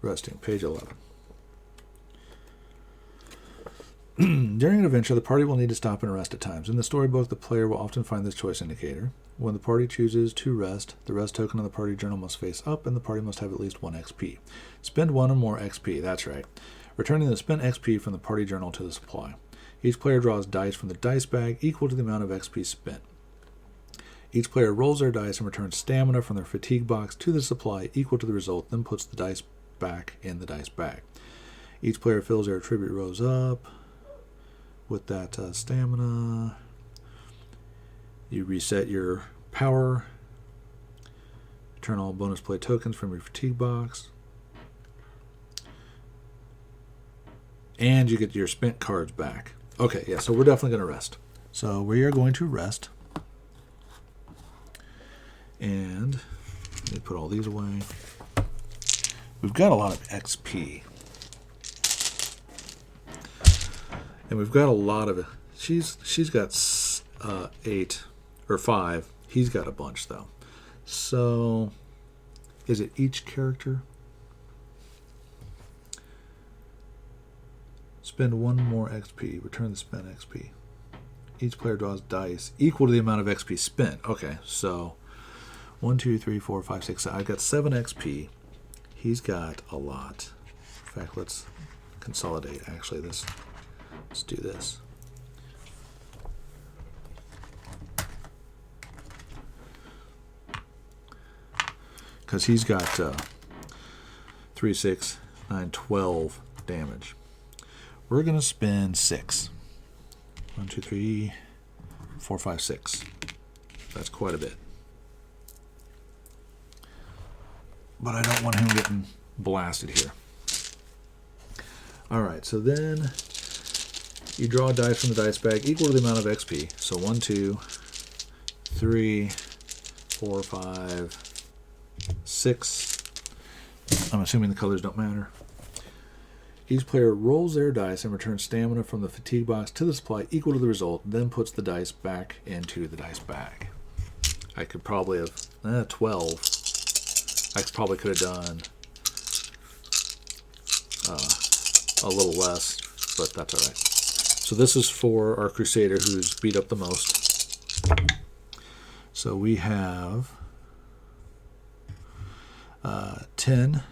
Resting, page 11. During an adventure, the party will need to stop and rest at times. In the storybook, the player will often find this choice indicator. When the party chooses to rest, the rest token on the party journal must face up, and the party must have at least 1 XP. Spend 1 or more XP, that's right, returning the spent XP from the party journal to the supply. Each player draws dice from the dice bag equal to the amount of XP spent. Each player rolls their dice and returns stamina from their fatigue box to the supply equal to the result, then puts the dice back in the dice bag. Each player fills their attribute rows up with that stamina. You reset your power. Return all bonus play tokens from your fatigue box. And you get your spent cards back. Okay, yeah, so we're definitely going to rest. So we are going to rest. And let me put all these away. We've got a lot of XP. And we've got a lot of... She's got 8 or 5. He's got a bunch, though. So, is it each character? Spend 1 more XP. Return the spent XP. Each player draws dice equal to the amount of XP spent. Okay, so 1, 2, 3, 4, 5, 6, 7. I've got 7 XP. He's got a lot. In fact, let's consolidate. Actually, let's do this. Because he's got 3, 6, 9, 12 damage. We're going to spend 6. 1, 2, 3, 4, 5, 6. That's quite a bit. But I don't want him getting blasted here. Alright, so then you draw a dice from the dice bag equal to the amount of XP. So 1, 2, 3, 4, 5, 6. I'm assuming the colors don't matter. Each player rolls their dice and returns stamina from the fatigue box to the supply equal to the result, then puts the dice back into the dice bag. I could probably have 12. I probably could have done a little less, but that's all right. So this is for our Crusader who's beat up the most. So we have 10,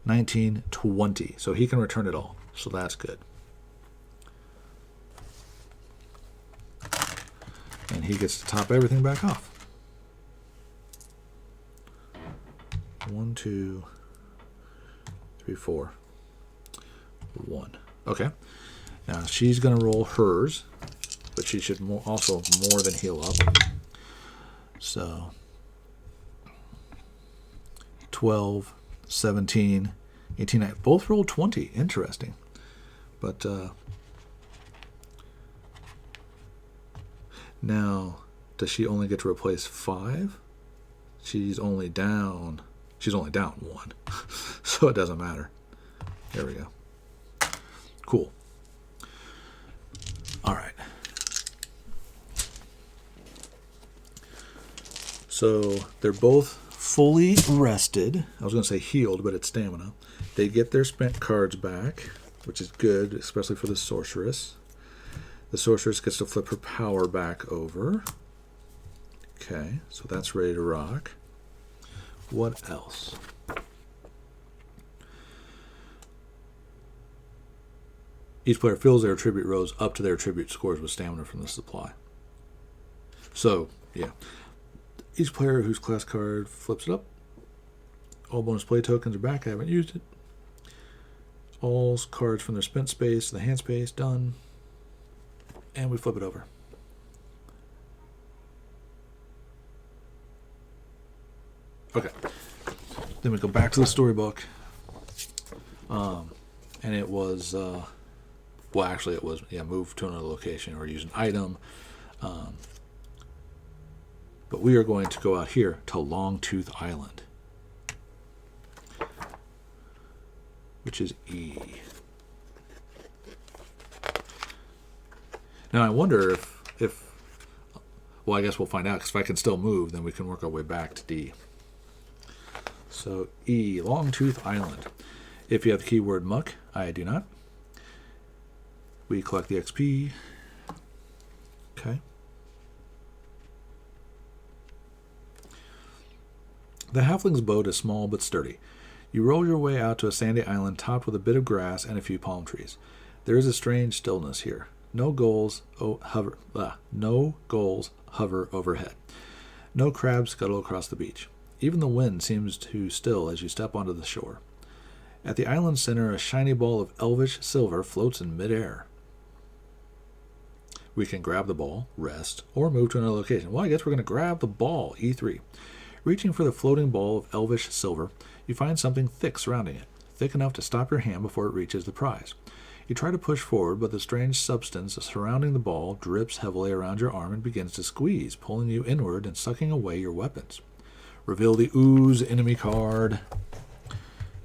19, 20. So he can return it all. So that's good. And he gets to top everything back off. 1, 2, 3, 4, 1. Okay. Now she's going to roll hers, but she should also more than heal up. So 12, 17, 18. Both rolled 20. Interesting. But now, does she only get to replace 5? She's only down 1. So it doesn't matter. There we go. Cool. All right. So they're both fully rested. I was going to say healed, but it's stamina. They get their spent cards back, which is good, especially for the sorceress. The sorceress gets to flip her power back over. Okay, so that's ready to rock. What else? Each player fills their attribute rows up to their attribute scores with stamina from the supply. So, yeah. Each player whose class card flips it up. All bonus play tokens are back. I haven't used it. All cards from their spent space to the hand space. Done. And we flip it over. Okay. Then we go back to the storybook. And it was... well, actually, it was, move to another location or use an item. But we are going to go out here to Longtooth Island, which is E. Now, I wonder if well, I guess we'll find out, because if I can still move, then we can work our way back to D. So, E, Longtooth Island. If you have the keyword muck, I do not. We collect the XP. Okay. The halfling's boat is small but sturdy. You roll your way out to a sandy island topped with a bit of grass and a few palm trees. There is a strange stillness here. No gulls hover overhead. No crabs scuttle across the beach. Even the wind seems to still as you step onto the shore. At the island's center, a shiny ball of elvish silver floats in midair. We can grab the ball, rest, or move to another location. Well, I guess we're going to grab the ball, E3. Reaching for the floating ball of elvish silver, you find something thick surrounding it, thick enough to stop your hand before it reaches the prize. You try to push forward, but the strange substance surrounding the ball drips heavily around your arm and begins to squeeze, pulling you inward and sucking away your weapons. Reveal the ooze enemy card.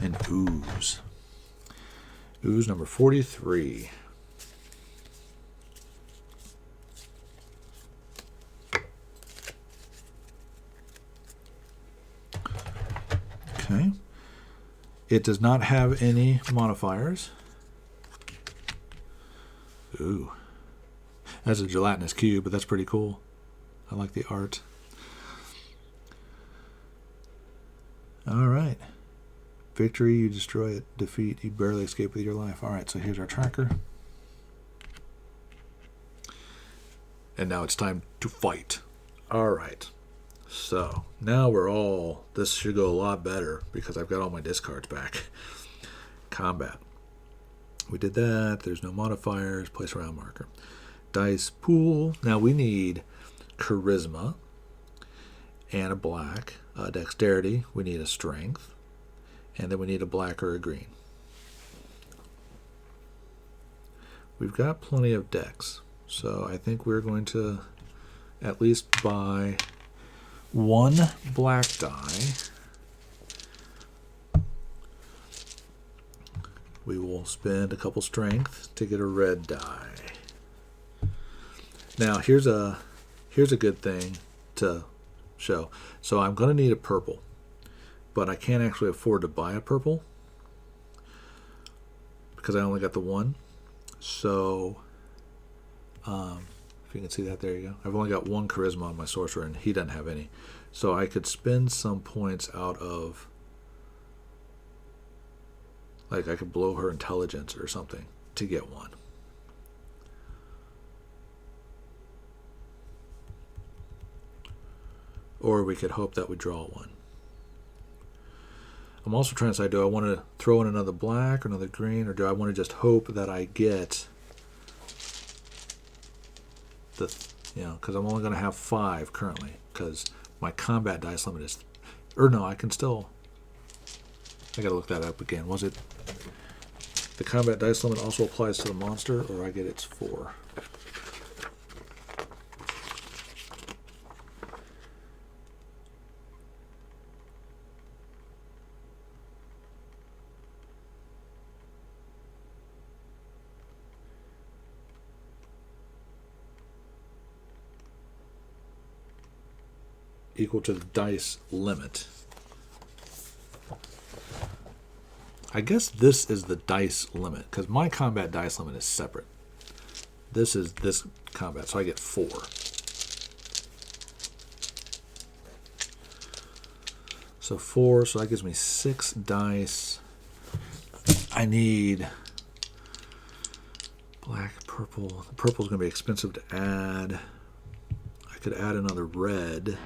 And ooze. Ooze number 43. Okay. It does not have any modifiers. Ooh. That's a gelatinous cube, but that's pretty cool. I like the art. All right. Victory, you destroy it. Defeat, you barely escape with your life. All right, so here's our tracker. And now it's time to fight. All right. So now this should go a lot better because I've got all my discards back. Combat. We did that. There's no modifiers. Place around marker. Dice pool. Now we need charisma and a black. Dexterity. We need a strength. And then we need a black or a green. We've got plenty of dex. So I think we're going to at least buy one black die. We will spend a couple strength to get a red die. Now here's a good thing to show. So I'm going to need a purple, but I can't actually afford to buy a purple because I only got the one. So if you can see that, there you go. I've only got one charisma on my sorcerer, and he doesn't have any. So I could spend some points out of, like, I could blow her intelligence or something to get one. Or we could hope that we draw one. I'm also trying to decide, do I want to throw in another black or another green, or do I want to just hope that I get the, because I'm only going to have 5 currently, because my combat dice limit is, or no, I can still, I gotta look that up again. Was it the combat dice limit also applies to the monster, or I get it's 4? Equal to the dice limit. I guess this is the dice limit, because my combat dice limit is separate. This is this combat, so I get 4. So 4, so that gives me 6 dice. I need black, purple. The purple's going to be expensive to add. I could add another red.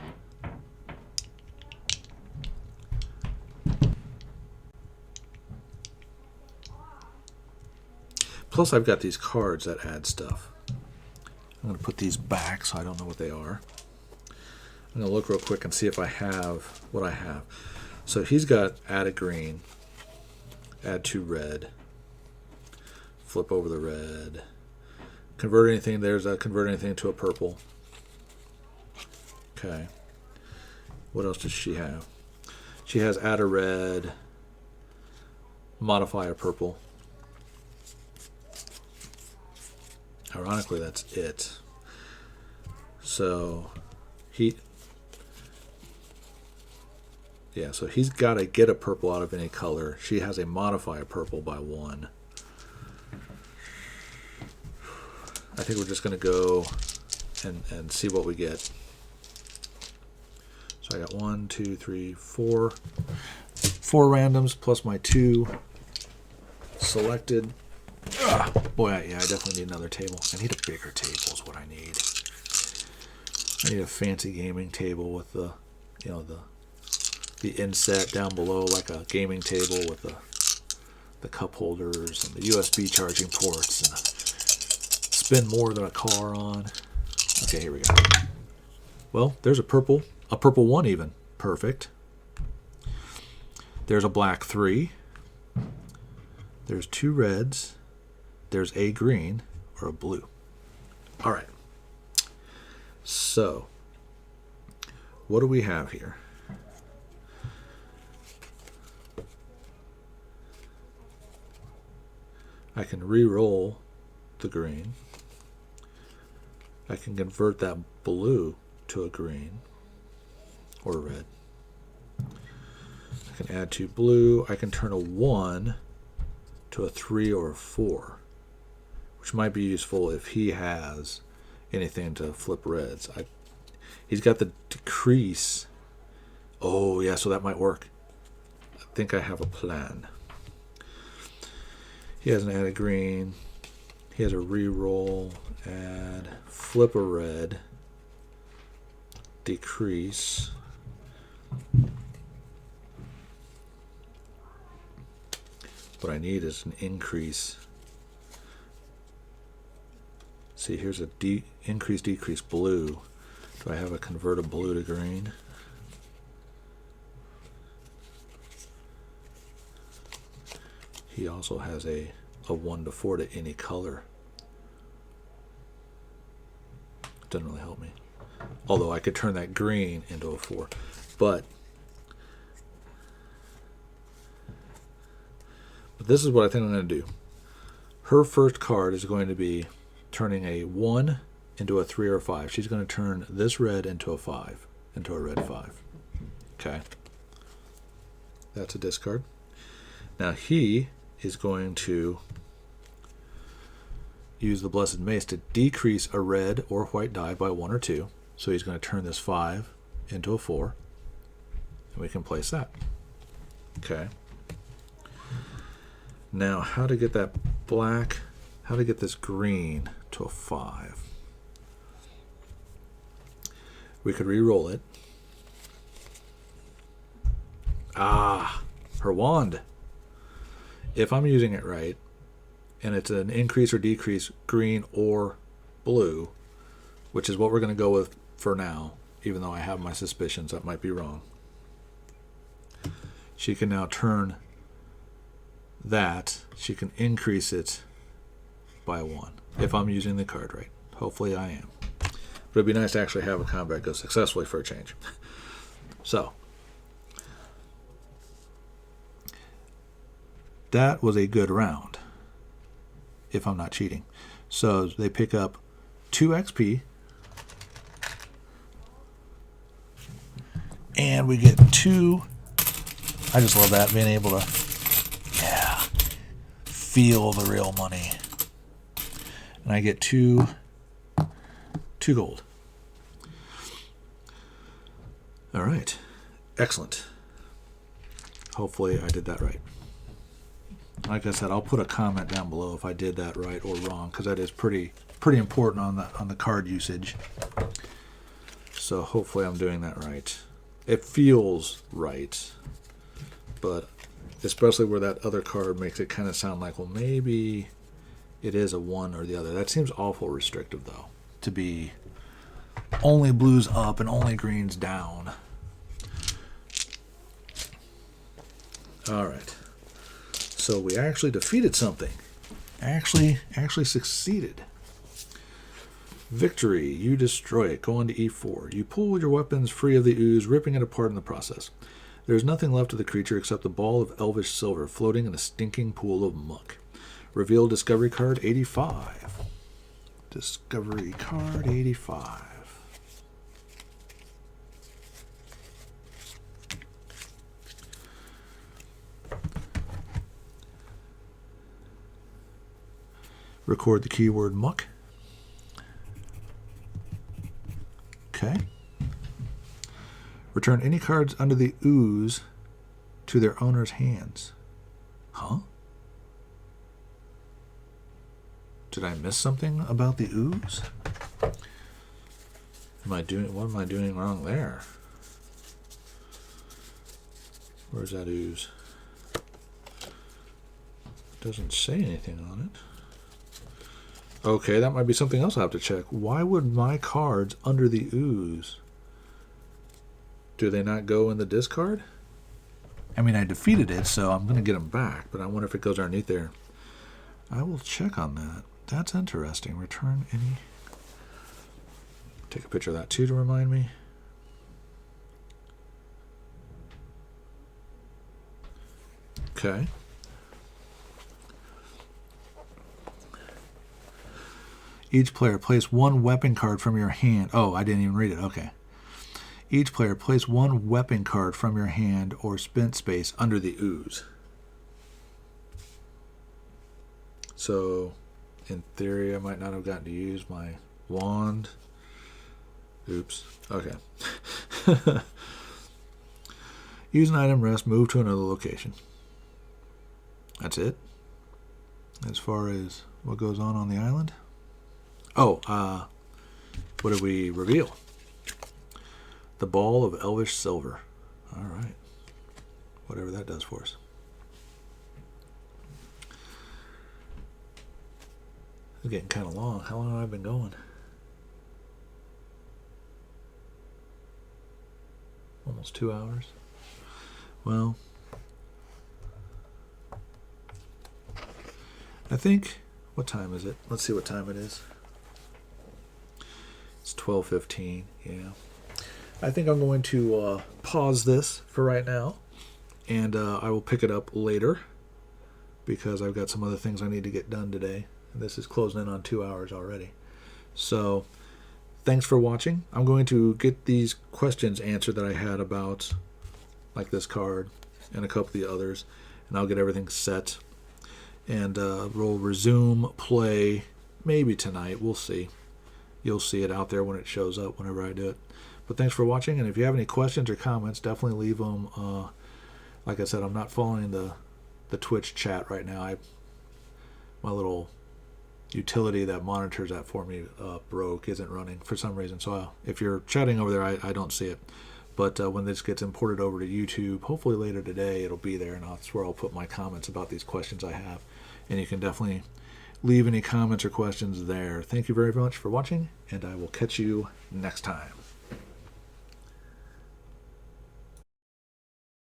Plus, I've got these cards that add stuff. I'm going to put these back so I don't know what they are. I'm going to look real quick and see if I have what I have. So he's got add a green, add 2 red, flip over the red, convert anything. There's a convert anything to a purple. Okay. What else does she have? She has add a red, modify a purple. Ironically, that's it. So so he's got to get a purple out of any color. She has a modify a purple by 1. I think we're just going to go and see what we get. So I got 1, 2, 3, 4. 4 randoms plus my 2 selected. Boy, I definitely need another table. I need a bigger table is what I need. I need a fancy gaming table with the, the inset down below, like a gaming table with the cup holders and the USB charging ports, and spin more than a car on. Okay, here we go. Well, there's a purple 1 even. Perfect. There's a black 3. There's 2 reds. There's a green or a blue. All right. So, what do we have here? I can re-roll the green. I can convert that blue to a green or a red. I can add 2 blue. I can turn a 1 to a 3 or a 4. Which might be useful if he has anything to flip reds. He's got the decrease. Oh, yeah, so that might work. I think I have a plan. He has an add a green. He has a re-roll, add, flip a red, decrease. What I need is an increase. See, here's a increase, decrease blue. Do I have a convert a blue to green? He also has a 1 to 4 to any color. Doesn't really help me. Although I could turn that green into a 4. But this is what I think I'm going to do. Her first card is going to be turning a 1 into a 3 or a 5. She's going to turn this red into a 5, into a red 5. Okay. That's a discard. Now he is going to use the Blessed Mace to decrease a red or white die by 1 or 2. So he's going to turn this 5 into a 4. And we can place that. Okay. Now, how to get that black, how to get this green to a 5. We could re-roll it. Ah, her wand. If I'm using it right, and it's an increase or decrease green or blue, which is what we're going to go with for now, even though I have my suspicions that might be wrong. She can now turn that, she can increase it by 1 if I'm using the card right. Hopefully I am. But it'd be nice to actually have a combat go successfully for a change. So, that was a good round, if I'm not cheating. So they pick up 2 XP, and we get 2. I just love that, being able to, feel the real money. And I get 2 gold. All right, excellent. Hopefully I did that right. Like I said, I'll put a comment down below if I did that right or wrong, because that is pretty important on the card usage. So hopefully I'm doing that right. It feels right, but especially where that other card makes it kind of sound like, well, maybe it is a 1 or the other. That seems awful restrictive, though, to be only blues up and only greens down. All right. So we actually defeated something. Actually succeeded. Victory. You destroy it. Go on to E4. You pull your weapons free of the ooze, ripping it apart in the process. There is nothing left of the creature except a ball of elvish silver floating in a stinking pool of muck. Reveal Discovery Card 85. Discovery Card 85. Record the keyword muck. Okay. Return any cards under the ooze to their owner's hands. Huh? Did I miss something about the ooze? What am I doing wrong there? Where's that ooze? Doesn't say anything on it. Okay, that might be something else I'll have to check. Why would my cards under the ooze, do they not go in the discard? I mean, I defeated it, so I'm going to get them back, but I wonder if it goes underneath there. I will check on that. That's interesting. Return any... Take a picture of that, too, to remind me. Okay. Each player place 1 weapon card from your hand. Oh, I didn't even read it. Okay. Each player place 1 weapon card from your hand or spent space under the ooze. So, in theory, I might not have gotten to use my wand. Oops. Okay. Use an item, rest, move to another location. That's it. As far as what goes on the island. Oh, what did we reveal? The ball of elvish silver. All right. Whatever that does for us. It's getting kind of long. How long have I been going? Almost 2 hours. Well, I think, what time is it? Let's see what time it is. It's 12:15, yeah. I think I'm going to pause this for right now, and I will pick it up later because I've got some other things I need to get done today. And this is closing in on 2 hours already. So, thanks for watching. I'm going to get these questions answered that I had about, like this card and a couple of the others, and I'll get everything set. And we'll resume play maybe tonight. We'll see. You'll see it out there when it shows up whenever I do it. But thanks for watching, and if you have any questions or comments, definitely leave them. Like I said, I'm not following the Twitch chat right now. My little utility that monitors that for me broke, isn't running for some reason. So if you're chatting over there, I don't see it. But when this gets imported over to YouTube, hopefully later today, it'll be there, and that's where I'll put my comments about these questions I have. And you can definitely leave any comments or questions there. Thank you very much for watching, and I will catch you next time.